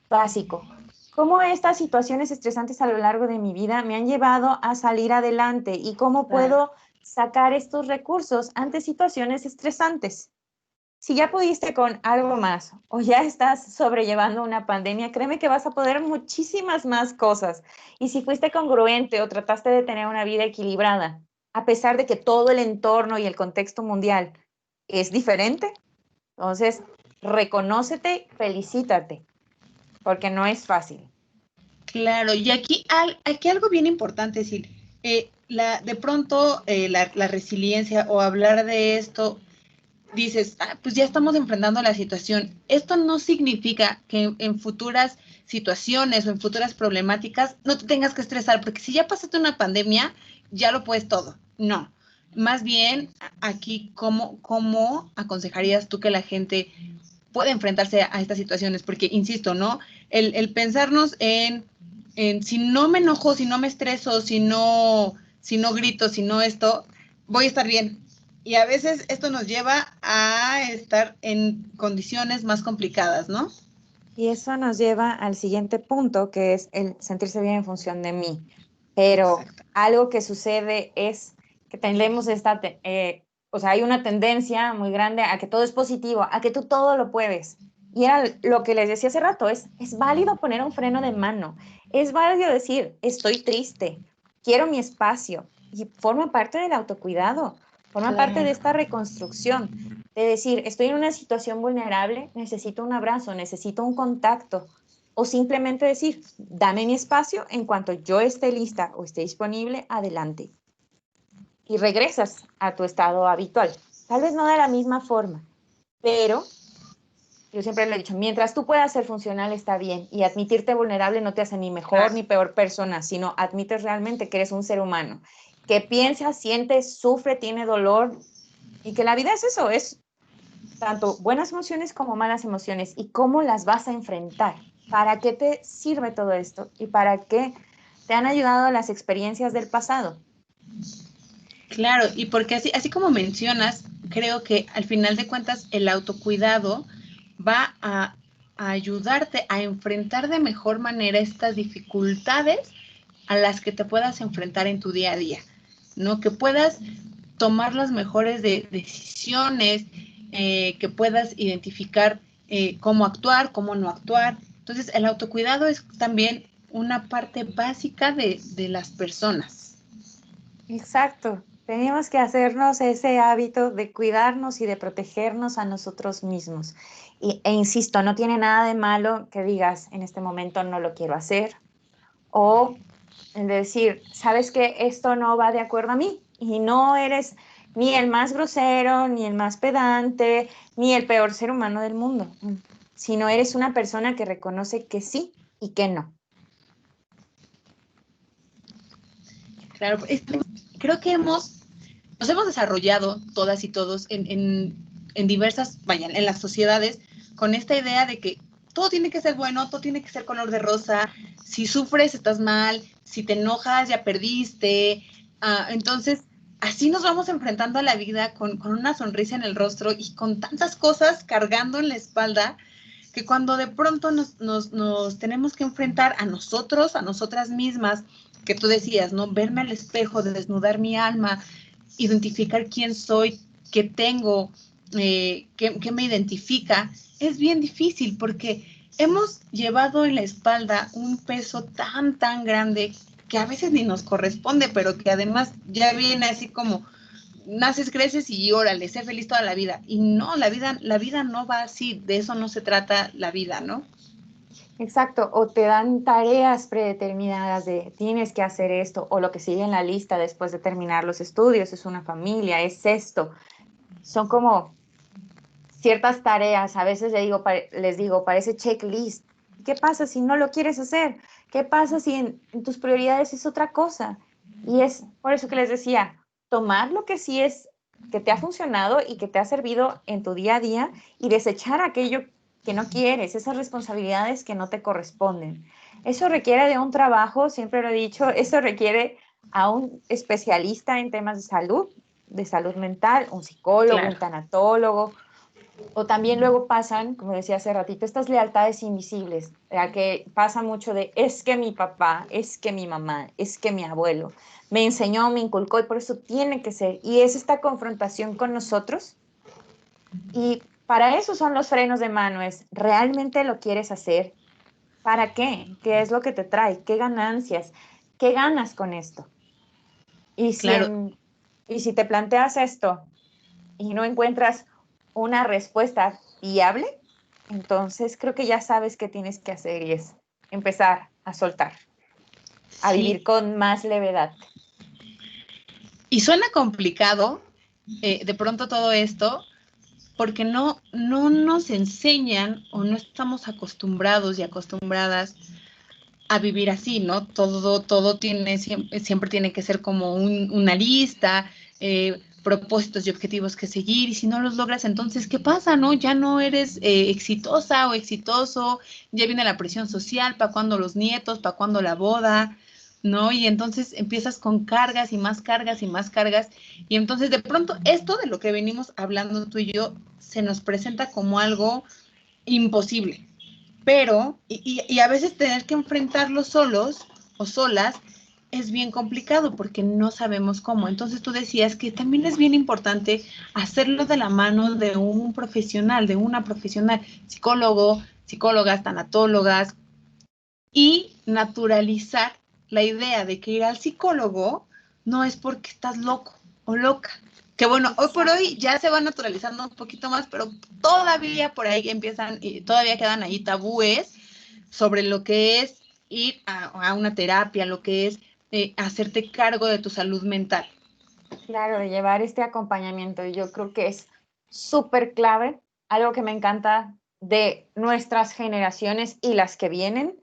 básico. Cómo estas situaciones estresantes a lo largo de mi vida me han llevado a salir adelante y cómo Claro. puedo sacar estos recursos ante situaciones estresantes. Si ya pudiste con algo más o ya estás sobrellevando una pandemia, créeme que vas a poder muchísimas más cosas. Y si fuiste congruente o trataste de tener una vida equilibrada, a pesar de que todo el entorno y el contexto mundial es diferente, entonces reconócete, felicítate, porque no es fácil. Claro, y aquí algo bien importante es decir, de pronto la resiliencia o hablar de esto, dices, pues ya estamos enfrentando la situación. Esto no significa que en futuras situaciones o en futuras problemáticas no te tengas que estresar, porque si ya pasaste una pandemia, ya lo puedes todo. No. Más bien, aquí, ¿cómo aconsejarías tú que la gente puede enfrentarse a estas situaciones? Porque, insisto, ¿no? El pensarnos en si no me enojo, si no me estreso, si no grito, si no esto, voy a estar bien. Y a veces esto nos lleva a estar en condiciones más complicadas, ¿no? Y eso nos lleva al siguiente punto, que es el sentirse bien en función de mí. Pero Exacto. algo que sucede es que tendemos o sea, hay una tendencia muy grande a que todo es positivo, a que tú todo lo puedes. Y era lo que les decía hace rato, es válido poner un freno de mano, es válido decir, estoy triste, quiero mi espacio, y forma parte del autocuidado, forma parte de Claro. esta reconstrucción, de decir, estoy en una situación vulnerable, necesito un abrazo, necesito un contacto, o simplemente decir, dame mi espacio, en cuanto yo esté lista o esté disponible, adelante. Y regresas a tu estado habitual. Tal vez no de la misma forma, pero yo siempre le he dicho, mientras tú puedas ser funcional está bien, y admitirte vulnerable no te hace ni mejor Claro. ni peor persona, sino admites realmente que eres un ser humano, que piensa, siente, sufre, tiene dolor, y que la vida es eso, es tanto buenas emociones como malas emociones, y cómo las vas a enfrentar. ¿Para qué te sirve todo esto? ¿Y para qué te han ayudado las experiencias del pasado? Claro, y porque así como mencionas, creo que al final de cuentas el autocuidado va a ayudarte a enfrentar de mejor manera estas dificultades a las que te puedas enfrentar en tu día a día, ¿no? Que puedas tomar las mejores decisiones, que puedas identificar cómo actuar, cómo no actuar. Entonces, el autocuidado es también una parte básica de las personas. Exacto. Tenemos que hacernos ese hábito de cuidarnos y de protegernos a nosotros mismos. E insisto, no tiene nada de malo que digas, en este momento no lo quiero hacer, o el decir, sabes que esto no va de acuerdo a mí, y no eres ni el más grosero, ni el más pedante, ni el peor ser humano del mundo, sino eres una persona que reconoce que sí y que no. Claro, creo que nos hemos desarrollado todas y todos en diversas, vaya, en las sociedades, con esta idea de que todo tiene que ser bueno, todo tiene que ser color de rosa, si sufres estás mal, si te enojas ya perdiste. Entonces, así nos vamos enfrentando a la vida con una sonrisa en el rostro y con tantas cosas cargando en la espalda, que cuando de pronto nos tenemos que enfrentar a nosotros, a nosotras mismas, que tú decías, ¿no? Verme al espejo, de desnudar mi alma, identificar quién soy, qué tengo, qué me identifica, es bien difícil porque hemos llevado en la espalda un peso tan grande que a veces ni nos corresponde, pero que además ya viene así como naces, creces y órale, sé feliz toda la vida. Y no, la vida no va así, de eso no se trata la vida, ¿no? Exacto, o te dan tareas predeterminadas de tienes que hacer esto, o lo que sigue en la lista después de terminar los estudios, es una familia, es esto. Son como ciertas tareas, a veces les digo, parece checklist. ¿Qué pasa si no lo quieres hacer? ¿Qué pasa si en tus prioridades es otra cosa? Y es por eso que les decía, tomar lo que sí es que te ha funcionado y que te ha servido en tu día a día, y desechar aquello que no quieres, esas responsabilidades que no te corresponden. Eso requiere de un trabajo, siempre lo he dicho, eso requiere a un especialista en temas de salud mental, un psicólogo, un Claro. tanatólogo, o también luego pasan, como decía hace ratito, estas lealtades invisibles, ya que pasa mucho de es que mi papá, es que mi mamá, es que mi abuelo me enseñó, me inculcó, y por eso tiene que ser. Y es esta confrontación con nosotros. Y para eso son los frenos de mano, es ¿realmente lo quieres hacer? ¿Para qué? ¿Qué es lo que te trae? ¿Qué ganancias? ¿Qué ganas con esto? Y si, Claro, y si te planteas esto y no encuentras una respuesta viable, entonces creo que ya sabes qué tienes que hacer, y es empezar a soltar, a sí. vivir con más levedad. Y suena complicado, de pronto todo esto, porque no nos enseñan o no estamos acostumbrados y acostumbradas a vivir así, ¿no? Todo tiene, siempre tiene que ser como una lista, propósitos y objetivos que seguir, y si no los logras, entonces, ¿qué pasa, no? Ya no eres exitosa o exitoso, ya viene la presión social, ¿para cuándo los nietos? ¿Para cuándo la boda? ¿No? Y entonces empiezas con cargas y más cargas y más cargas, y entonces de pronto esto de lo que venimos hablando tú y yo se nos presenta como algo imposible, pero, y a veces tener que enfrentarlo solos o solas es bien complicado porque no sabemos cómo. Entonces tú decías que también es bien importante hacerlo de la mano de un profesional, de una profesional, psicólogo, psicólogas, tanatólogas, y naturalizar la idea de que ir al psicólogo no es porque estás loco o loca. Que bueno, hoy por hoy ya se va naturalizando un poquito más, pero todavía por ahí empiezan, y todavía quedan ahí tabúes sobre lo que es ir a una terapia, lo que es hacerte cargo de tu salud mental. Claro, de llevar este acompañamiento. Y yo creo que es súper clave. Algo que me encanta de nuestras generaciones y las que vienen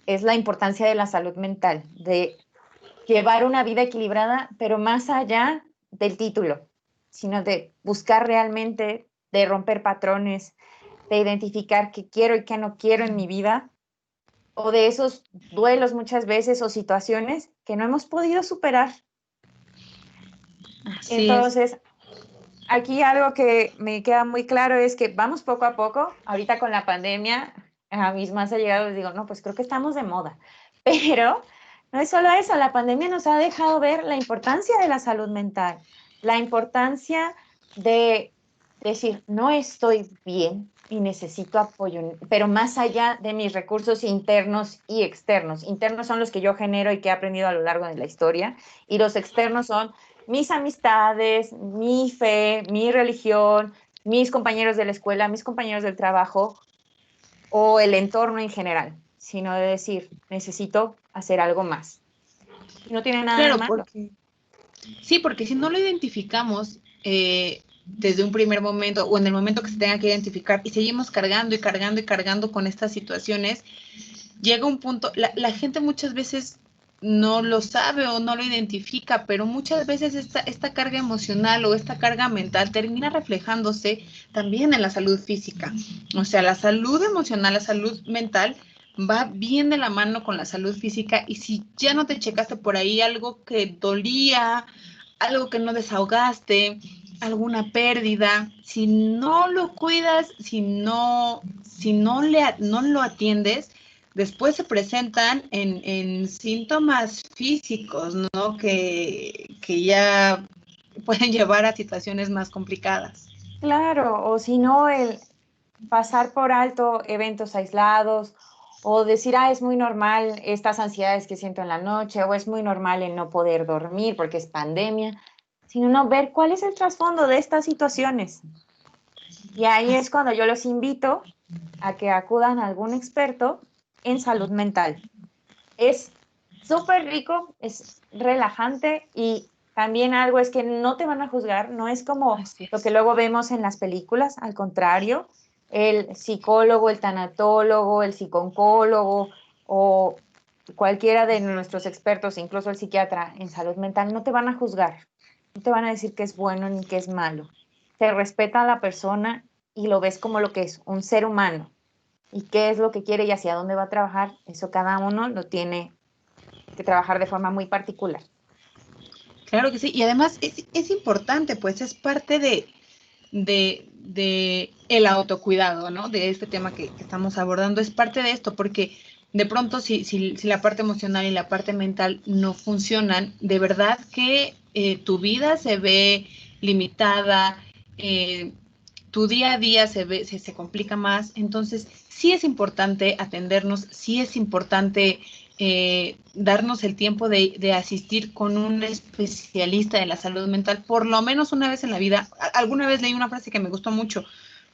es la importancia de la salud mental, de llevar una vida equilibrada, pero más allá del título, sino de buscar realmente, de romper patrones, de identificar qué quiero y qué no quiero en mi vida, o de esos duelos muchas veces o situaciones que no hemos podido superar. Así es. Entonces, aquí algo que me queda muy claro es que vamos poco a poco. Ahorita con la pandemia, a mis más allegados les digo, no, pues creo que estamos de moda. Pero no es solo eso, la pandemia nos ha dejado ver la importancia de la salud mental, la importancia de decir, no estoy bien y necesito apoyo, pero más allá de mis recursos internos y externos. Internos son los que yo genero y que he aprendido a lo largo de la historia, y los externos son mis amistades, mi fe, mi religión, mis compañeros de la escuela, mis compañeros del trabajo o el entorno en general, sino de decir, necesito hacer algo más. No tiene nada de Claro, malo. porque sí, porque si no lo identificamos desde un primer momento o en el momento que se tenga que identificar y seguimos cargando y cargando y cargando con estas situaciones, llega un punto, la gente muchas veces no lo sabe o no lo identifica, pero muchas veces esta carga emocional o esta carga mental termina reflejándose también en la salud física. O sea, la salud emocional, la salud mental va bien de la mano con la salud física, y si ya no te checaste por ahí algo que dolía, algo que no desahogaste, alguna pérdida, si no lo cuidas, no lo atiendes, después se presentan en síntomas físicos, ¿no? Que ya pueden llevar a situaciones más complicadas. Claro, o si no, el pasar por alto eventos aislados o decir, ah, es muy normal estas ansiedades que siento en la noche o es muy normal el no poder dormir porque es pandemia, sino no ver cuál es el trasfondo de estas situaciones. Y ahí es cuando yo los invito a que acudan a algún experto en salud mental. Es súper rico, es relajante y también algo es que no te van a juzgar, no es como Así lo que es. luego vemos en las películas, al contrario, el psicólogo, el tanatólogo, el psicooncólogo o cualquiera de nuestros expertos, incluso el psiquiatra en salud mental, no te van a juzgar, no te van a decir qué es bueno ni qué es malo. Te respeta a la persona y lo ves como lo que es, un ser humano. Y qué es lo que quiere y hacia dónde va a trabajar, eso cada uno lo tiene que trabajar de forma muy particular. Claro que sí, y además es importante, pues es parte de el autocuidado, ¿no? De este tema que estamos abordando, es parte de esto, porque de pronto si la parte emocional y la parte mental no funcionan, de verdad que tu vida se ve limitada, eh, tu día a día se complica más. Entonces sí es importante atendernos, sí es importante darnos el tiempo de asistir con un especialista de la salud mental, por lo menos una vez en la vida. Alguna vez leí una frase que me gustó mucho: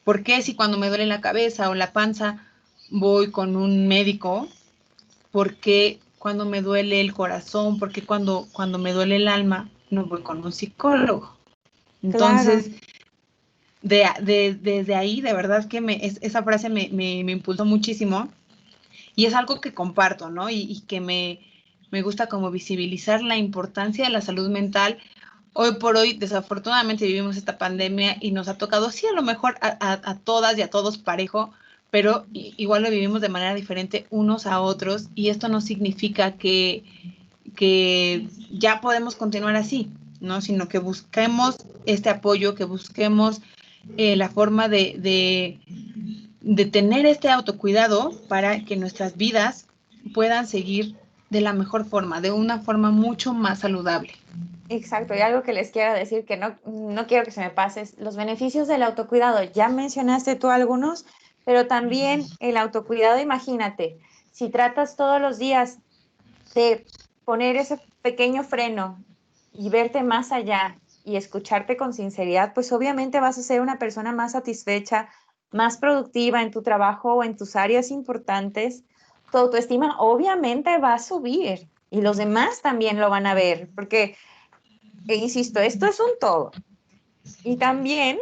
¿por qué si cuando me duele la cabeza o la panza voy con un médico? ¿Por qué cuando me duele el corazón? ¿Por qué cuando me duele el alma no voy con un psicólogo. Claro. Entonces, desde ahí, de verdad que esa frase me impulsó muchísimo y es algo que comparto, ¿no? Y que me gusta como visibilizar la importancia de la salud mental. Hoy por hoy, desafortunadamente, vivimos esta pandemia y nos ha tocado, sí, a lo mejor a todas y a todos parejo, pero igual lo vivimos de manera diferente unos a otros y esto no significa que ya podemos continuar así, ¿no? Sino que busquemos este apoyo, que busquemos la forma de tener este autocuidado para que nuestras vidas puedan seguir de la mejor forma, de una forma mucho más saludable. Exacto, y algo que les quiero decir que no quiero que se me pase es los beneficios del autocuidado. Ya mencionaste tú algunos, pero también el autocuidado, imagínate, si tratas todos los días de poner ese pequeño freno y verte más allá y escucharte con sinceridad, pues obviamente vas a ser una persona más satisfecha, más productiva en tu trabajo o en tus áreas importantes. Tu autoestima obviamente va a subir y los demás también lo van a ver, porque insisto, esto es un todo. Y también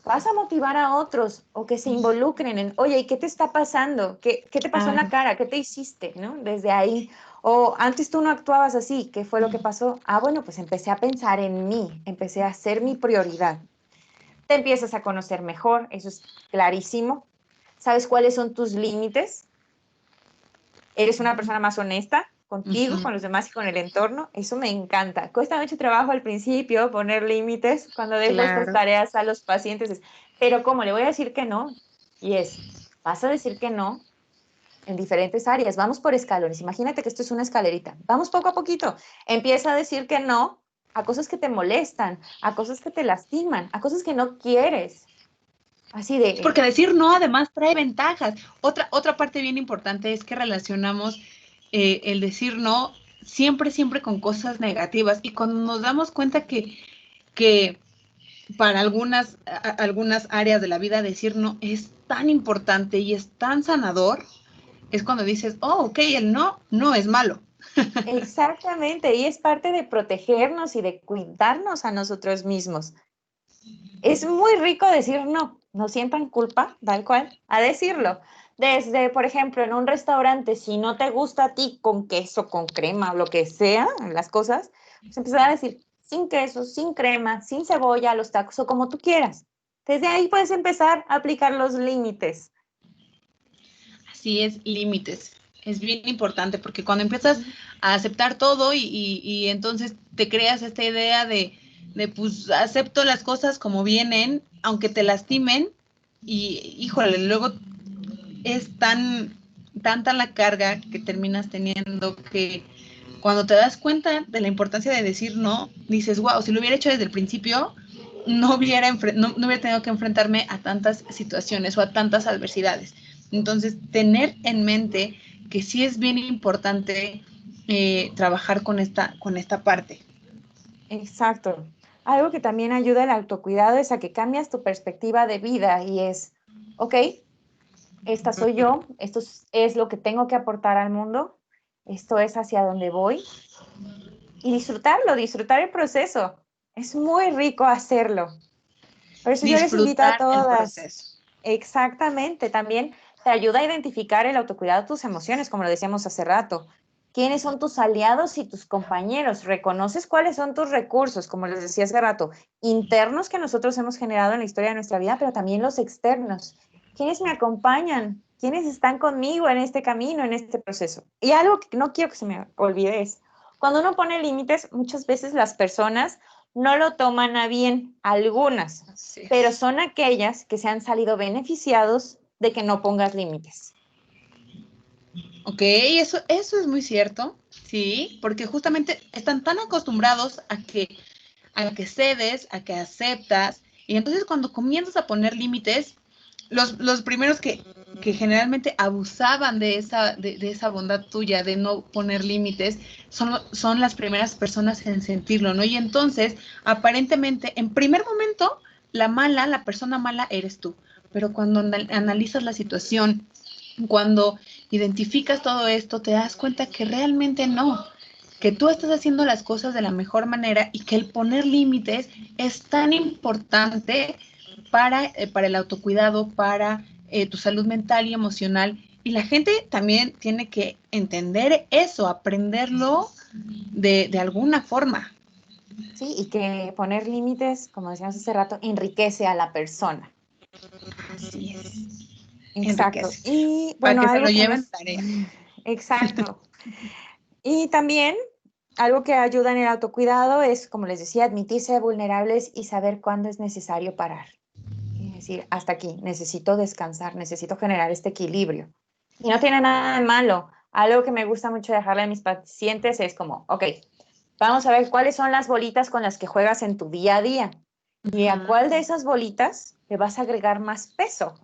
vas a motivar a otros o que se involucren en, oye, ¿y qué te está pasando? ¿Qué te pasó en la Claro. cara? ¿Qué te hiciste? ¿No? Desde ahí. O antes tú no actuabas así, ¿qué fue lo que pasó? Ah, bueno, pues empecé a pensar en mí, empecé a ser mi prioridad. Te empiezas a conocer mejor, eso es clarísimo. ¿Sabes cuáles son tus límites? Eres una persona más honesta contigo, Uh-huh. con los demás y con el entorno. Eso me encanta. Cuesta mucho trabajo al principio poner límites cuando dejo estas Claro. tareas a los pacientes. Pero ¿cómo le voy a decir que no? Y vas a decir que no en diferentes áreas. Vamos por escalones. Imagínate que esto es una escalerita. Vamos poco a poquito. Empieza a decir que no a cosas que te molestan, a cosas que te lastiman, a cosas que no quieres. Así de, Porque decir no además trae ventajas. Otra parte bien importante es que relacionamos el decir no siempre con cosas negativas. Y cuando nos damos cuenta que para algunas áreas de la vida decir no es tan importante y es tan sanador, es cuando dices, oh, ok, el no no es malo. exactamente, y es parte de protegernos y de cuidarnos a nosotros mismos. Es muy rico decir no, no sientan culpa, tal cual, a decirlo. Desde, por ejemplo, en un restaurante, si no te gusta a ti con queso, con crema, lo que sea, las cosas, pues empezar a decir sin queso, sin crema, sin cebolla, los tacos o como tú quieras. Desde ahí puedes empezar a aplicar los límites. Así es, límites. Es bien importante porque cuando empiezas a aceptar todo y entonces te creas esta idea pues acepto las cosas como vienen, aunque te lastimen, y híjole, luego es tanta la carga que terminas teniendo que cuando te das cuenta de la importancia de decir no, dices, wow, si lo hubiera hecho desde el principio, no hubiera tenido que enfrentarme a tantas situaciones o a tantas adversidades. Entonces, tener en mente que sí es bien importante trabajar con esta parte. Exacto. Algo que también ayuda al autocuidado es a que cambias tu perspectiva de vida y es, ok, esta soy yo, esto es lo que tengo que aportar al mundo, esto es hacia donde voy y disfrutarlo, disfrutar el proceso. Es muy rico hacerlo. Por eso yo les invito a Disfrutar el todas, proceso. exactamente, también te ayuda a identificar el autocuidado de tus emociones, como lo decíamos hace rato. ¿Quiénes son tus aliados y tus compañeros? ¿Reconoces cuáles son tus recursos, como les decía hace rato, internos que nosotros hemos generado en la historia de nuestra vida, pero también los externos? ¿Quiénes me acompañan? ¿Quiénes están conmigo en este camino, en este proceso? Y algo que no quiero que se me olvide es, cuando uno pone límites, muchas veces las personas no lo toman a bien, algunas, Así pero es. son aquellas que se han salido beneficiados de que no pongas límites. Ok, eso es muy cierto, sí, porque justamente están tan acostumbrados a que cedes, a que aceptas, y entonces cuando comienzas a poner límites, los primeros que generalmente abusaban de esa bondad tuya de no poner límites son las primeras personas en sentirlo, ¿no? Y entonces, aparentemente, en primer momento, la persona mala eres tú, pero cuando analizas la situación, cuando identificas todo esto, te das cuenta que realmente no, que tú estás haciendo las cosas de la mejor manera y que el poner límites es tan importante para el autocuidado, para tu salud mental y emocional. Y la gente también tiene que entender eso, aprenderlo de alguna forma. Sí, y que poner límites, como decíamos hace rato, enriquece a la persona. Así es. Exacto. Enriquece. Y Para bueno, que se lo algo que lleven nos... tarea. Exacto. Y también algo que ayuda en el autocuidado es, como les decía, admitirse vulnerables y saber cuándo es necesario parar. Es decir, hasta aquí, necesito descansar, necesito generar este equilibrio. Y no tiene nada de malo. Algo que me gusta mucho dejarle a mis pacientes es como, ok, vamos a ver cuáles son las bolitas con las que juegas en tu día a día y a cuál de esas bolitas le vas a agregar más peso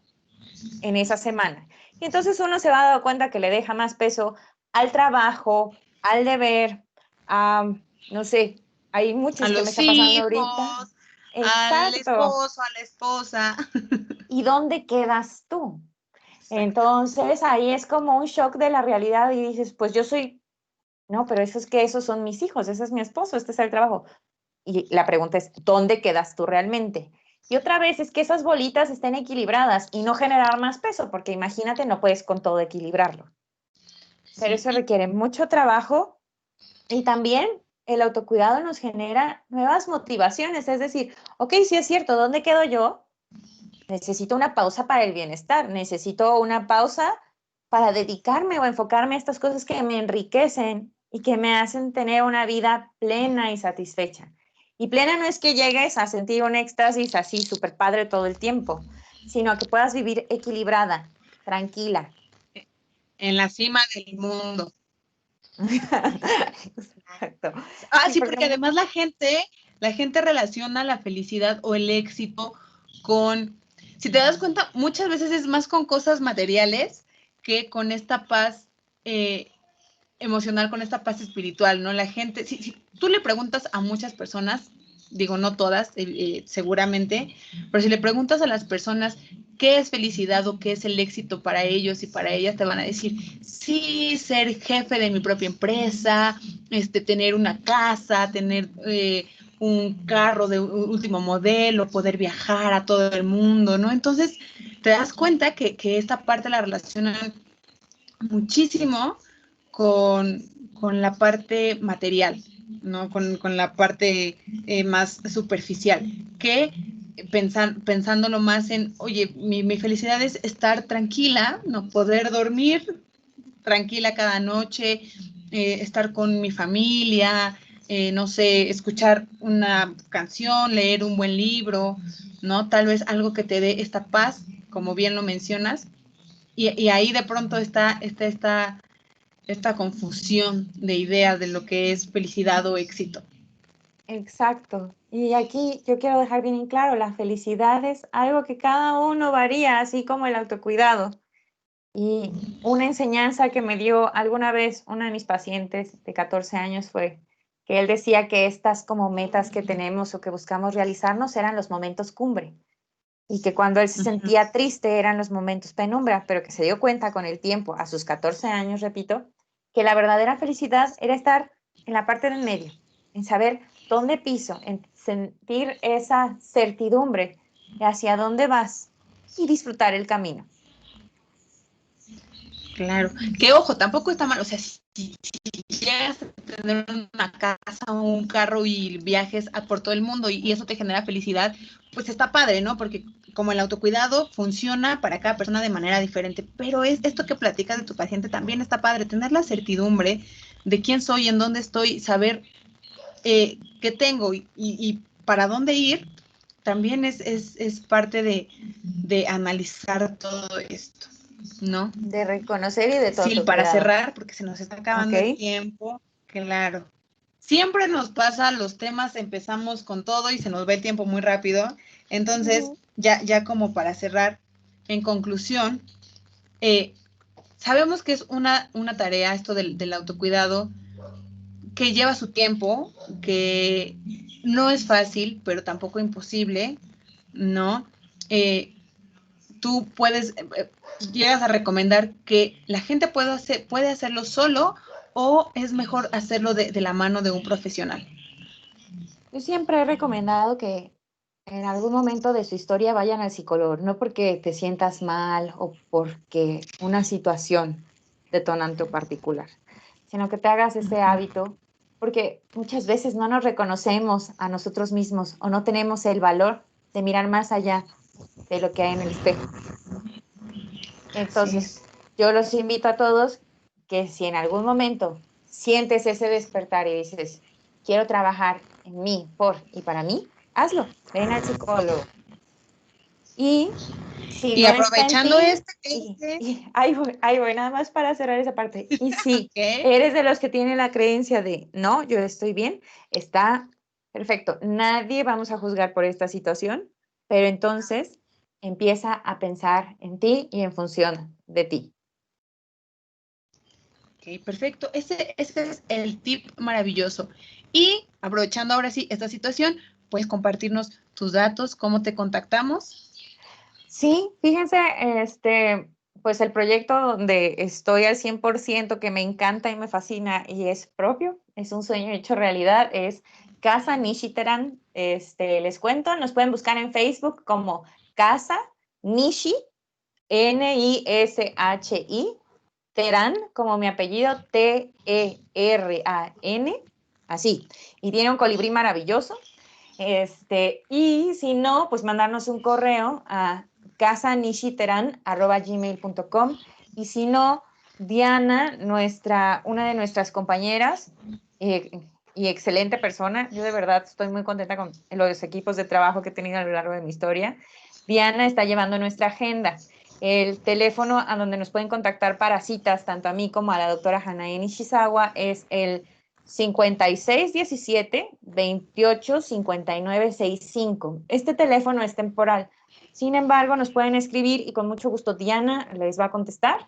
en esa semana. Y entonces uno se va a dar cuenta que le deja más peso al trabajo, al deber, a, no sé, hay A muchas que me los está pasando ahorita. hijos, al Exacto. esposo, a la esposa. ¿Y dónde quedas tú? Entonces ahí es como un shock de la realidad y dices, pues yo soy, no, pero eso es que esos son mis hijos, ese es mi esposo, este es el trabajo. Y la pregunta es, ¿dónde quedas tú realmente? Y otra vez es que esas bolitas estén equilibradas y no generar más peso, porque imagínate, no puedes con todo equilibrarlo. Pero eso Sí, requiere mucho trabajo y también el autocuidado nos genera nuevas motivaciones. Es decir, ok, sí es cierto, ¿dónde quedo yo? Necesito una pausa para el bienestar, necesito una pausa para dedicarme o enfocarme a estas cosas que me enriquecen y que me hacen tener una vida plena y satisfecha. Y plena no es que llegues a sentir un éxtasis así súper padre todo el tiempo, sino que puedas vivir equilibrada, tranquila. en la cima del mundo. Exacto. Ah, Sí, sí, porque porque además la gente relaciona la felicidad o el éxito con, si te das cuenta, muchas veces es más con cosas materiales que con esta paz emocional, con esta paz espiritual, ¿no? La gente, si tú le preguntas a muchas personas, digo, no todas, seguramente, pero si le preguntas a las personas qué es felicidad o qué es el éxito para ellos y para ellas, te van a decir, sí, ser jefe de mi propia empresa, tener una casa, tener un carro de último modelo, poder viajar a todo el mundo, ¿no? Entonces, te das cuenta que esta parte la relacionan muchísimo con la parte material, ¿no? Con la parte más superficial, que pensándolo más en, oye, mi felicidad es estar tranquila, no poder dormir tranquila cada noche, estar con mi familia, no sé, escuchar una canción, leer un buen libro, ¿no? Tal vez algo que te dé esta paz, como bien lo mencionas, y ahí de pronto está esta confusión de ideas de lo que es felicidad o éxito. exacto. Y aquí yo quiero dejar bien en claro, la felicidad es algo que cada uno varía, así como el autocuidado. Y una enseñanza que me dio alguna vez uno de mis pacientes de 14 años fue que él decía que estas como metas que tenemos o que buscamos realizarnos eran los momentos cumbre y que cuando él se sentía triste eran los momentos penumbra, pero que se dio cuenta con el tiempo, a sus 14 años, repito, que la verdadera felicidad era estar en la parte del medio, en saber dónde piso, en sentir esa certidumbre de hacia dónde vas y disfrutar el camino. Claro, que ojo, tampoco está mal, o sea, si llegas a tener una casa o un carro y viajes por todo el mundo y eso te genera felicidad, pues está padre, ¿no? Porque como el autocuidado funciona para cada persona de manera diferente, pero es esto que platicas de tu paciente también está padre, tener la certidumbre de quién soy, en dónde estoy, saber qué tengo y para dónde ir, también es parte de analizar todo esto, ¿no? De reconocer y de tu Sí, para autocuidado. cerrar, porque se nos está acabando el Ok, tiempo, claro. Siempre nos pasa, los temas empezamos con todo y se nos va el tiempo muy rápido. Entonces, ujú, ya como para cerrar, en conclusión, eh, sabemos que es una tarea esto del autocuidado que lleva su tiempo, que no es fácil, pero tampoco imposible, ¿no? Tú puedes, llegas a recomendar que la gente puede hacerlo solo o es mejor hacerlo de la mano de un profesional? Yo siempre he recomendado que en algún momento de su historia vayan al psicólogo, no porque te sientas mal o porque una situación detonante o particular, sino que te hagas ese hábito, porque muchas veces no nos reconocemos a nosotros mismos o no tenemos el valor de mirar más allá de lo que hay en el espejo. Así Entonces, es. yo los invito a todos que si en algún momento sientes ese despertar y dices, quiero trabajar en mí, por y para mí, hazlo, ven al psicólogo. Y si Y no está en aprovechando ti, y ahí voy, nada más para cerrar esa parte. Y si ¿qué? eres de los que tiene la creencia de, no, yo estoy bien, está perfecto. Nadie vamos a juzgar por esta situación, pero entonces empieza a pensar en ti y en función de ti. Ok, perfecto. Ese es el tip maravilloso. Y aprovechando ahora sí esta situación, puedes compartirnos tus datos, cómo te contactamos. Sí, fíjense, pues el proyecto donde estoy al 100%, que me encanta y me fascina y es propio, es un sueño hecho realidad, es Casa Nishiteran. Les cuento, nos pueden buscar en Facebook como Casa Nishi, Nishi, Terán, como mi apellido, Teran, así. Y tiene un colibrí maravilloso. Y si no, pues mandarnos un correo a casanishiteran@gmail.com. Y si no, Diana, una de nuestras compañeras eh, y excelente persona, yo de verdad estoy muy contenta con los equipos de trabajo que he tenido a lo largo de mi historia. Diana está llevando nuestra agenda. El teléfono a donde nos pueden contactar para citas, tanto a mí como a la doctora Hanae Nishizawa, es el 5617-285965. Este teléfono es temporal. Sin embargo, nos pueden escribir y con mucho gusto Diana les va a contestar.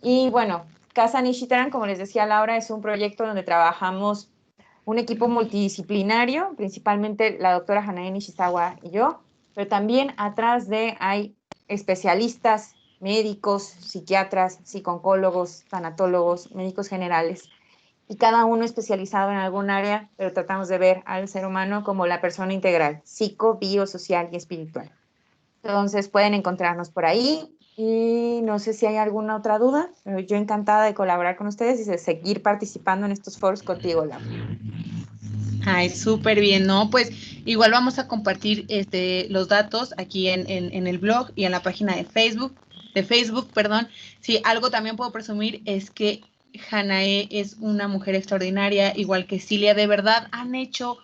Y bueno, Casa Nishitaran, como les decía Laura, es un proyecto donde trabajamos un equipo multidisciplinario, principalmente la doctora Hanae Nishizawa y yo, pero también atrás de hay especialistas, médicos, psiquiatras, psicooncólogos, tanatólogos, médicos generales, y cada uno especializado en algún área, pero tratamos de ver al ser humano como la persona integral, psico, bio, social y espiritual. Entonces pueden encontrarnos por ahí y no sé si hay alguna otra duda, pero yo encantada de colaborar con ustedes y de seguir participando en estos foros contigo, Laura. Ay, súper bien, ¿no? Pues igual vamos a compartir los datos aquí en el blog y en la página de Facebook, perdón. Sí, algo también puedo presumir es que Hanae es una mujer extraordinaria, igual que Cilia, de verdad han hecho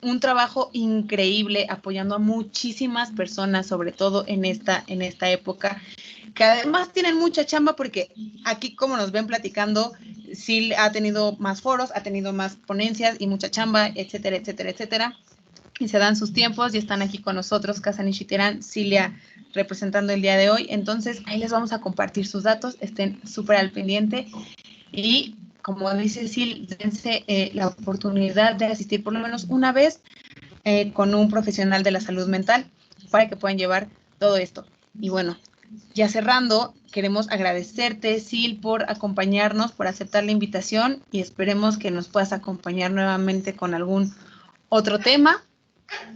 un trabajo increíble apoyando a muchísimas personas, sobre todo en esta época, que además tienen mucha chamba porque aquí, como nos ven platicando, sí ha tenido más foros, ha tenido más ponencias y mucha chamba, etcétera, etcétera, etcétera. Y se dan sus tiempos y están aquí con nosotros, Casa Nishiteran, Cilia representando el día de hoy. Entonces, ahí les vamos a compartir sus datos, estén súper al pendiente y como dice Sil, dense la oportunidad de asistir por lo menos una vez con un profesional de la salud mental para que puedan llevar todo esto. Y bueno, ya cerrando, queremos agradecerte, Sil, por acompañarnos, por aceptar la invitación y esperemos que nos puedas acompañar nuevamente con algún otro tema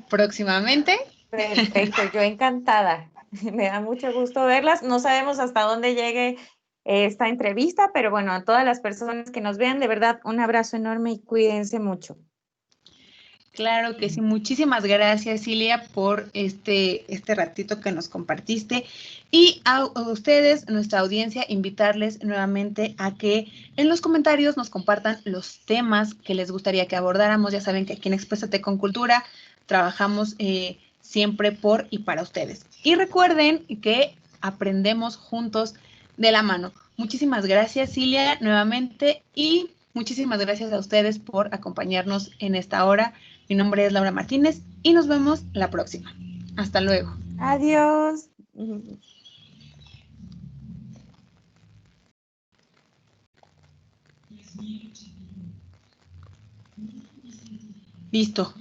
próximamente. Perfecto, yo encantada. Me da mucho gusto verlas. No sabemos hasta dónde llegue esta entrevista, pero bueno, a todas las personas que nos vean, de verdad, un abrazo enorme y cuídense mucho. Claro que sí, muchísimas gracias Cilia por este ratito que nos compartiste y a ustedes, nuestra audiencia, invitarles nuevamente a que en los comentarios nos compartan los temas que les gustaría que abordáramos. Ya saben que aquí en Exprésate con Cultura trabajamos siempre por y para ustedes. Y recuerden que aprendemos juntos de la mano. Muchísimas gracias Cilia nuevamente y muchísimas gracias a ustedes por acompañarnos en esta hora. Mi nombre es Laura Martínez y nos vemos la próxima. Hasta luego. Adiós. Listo.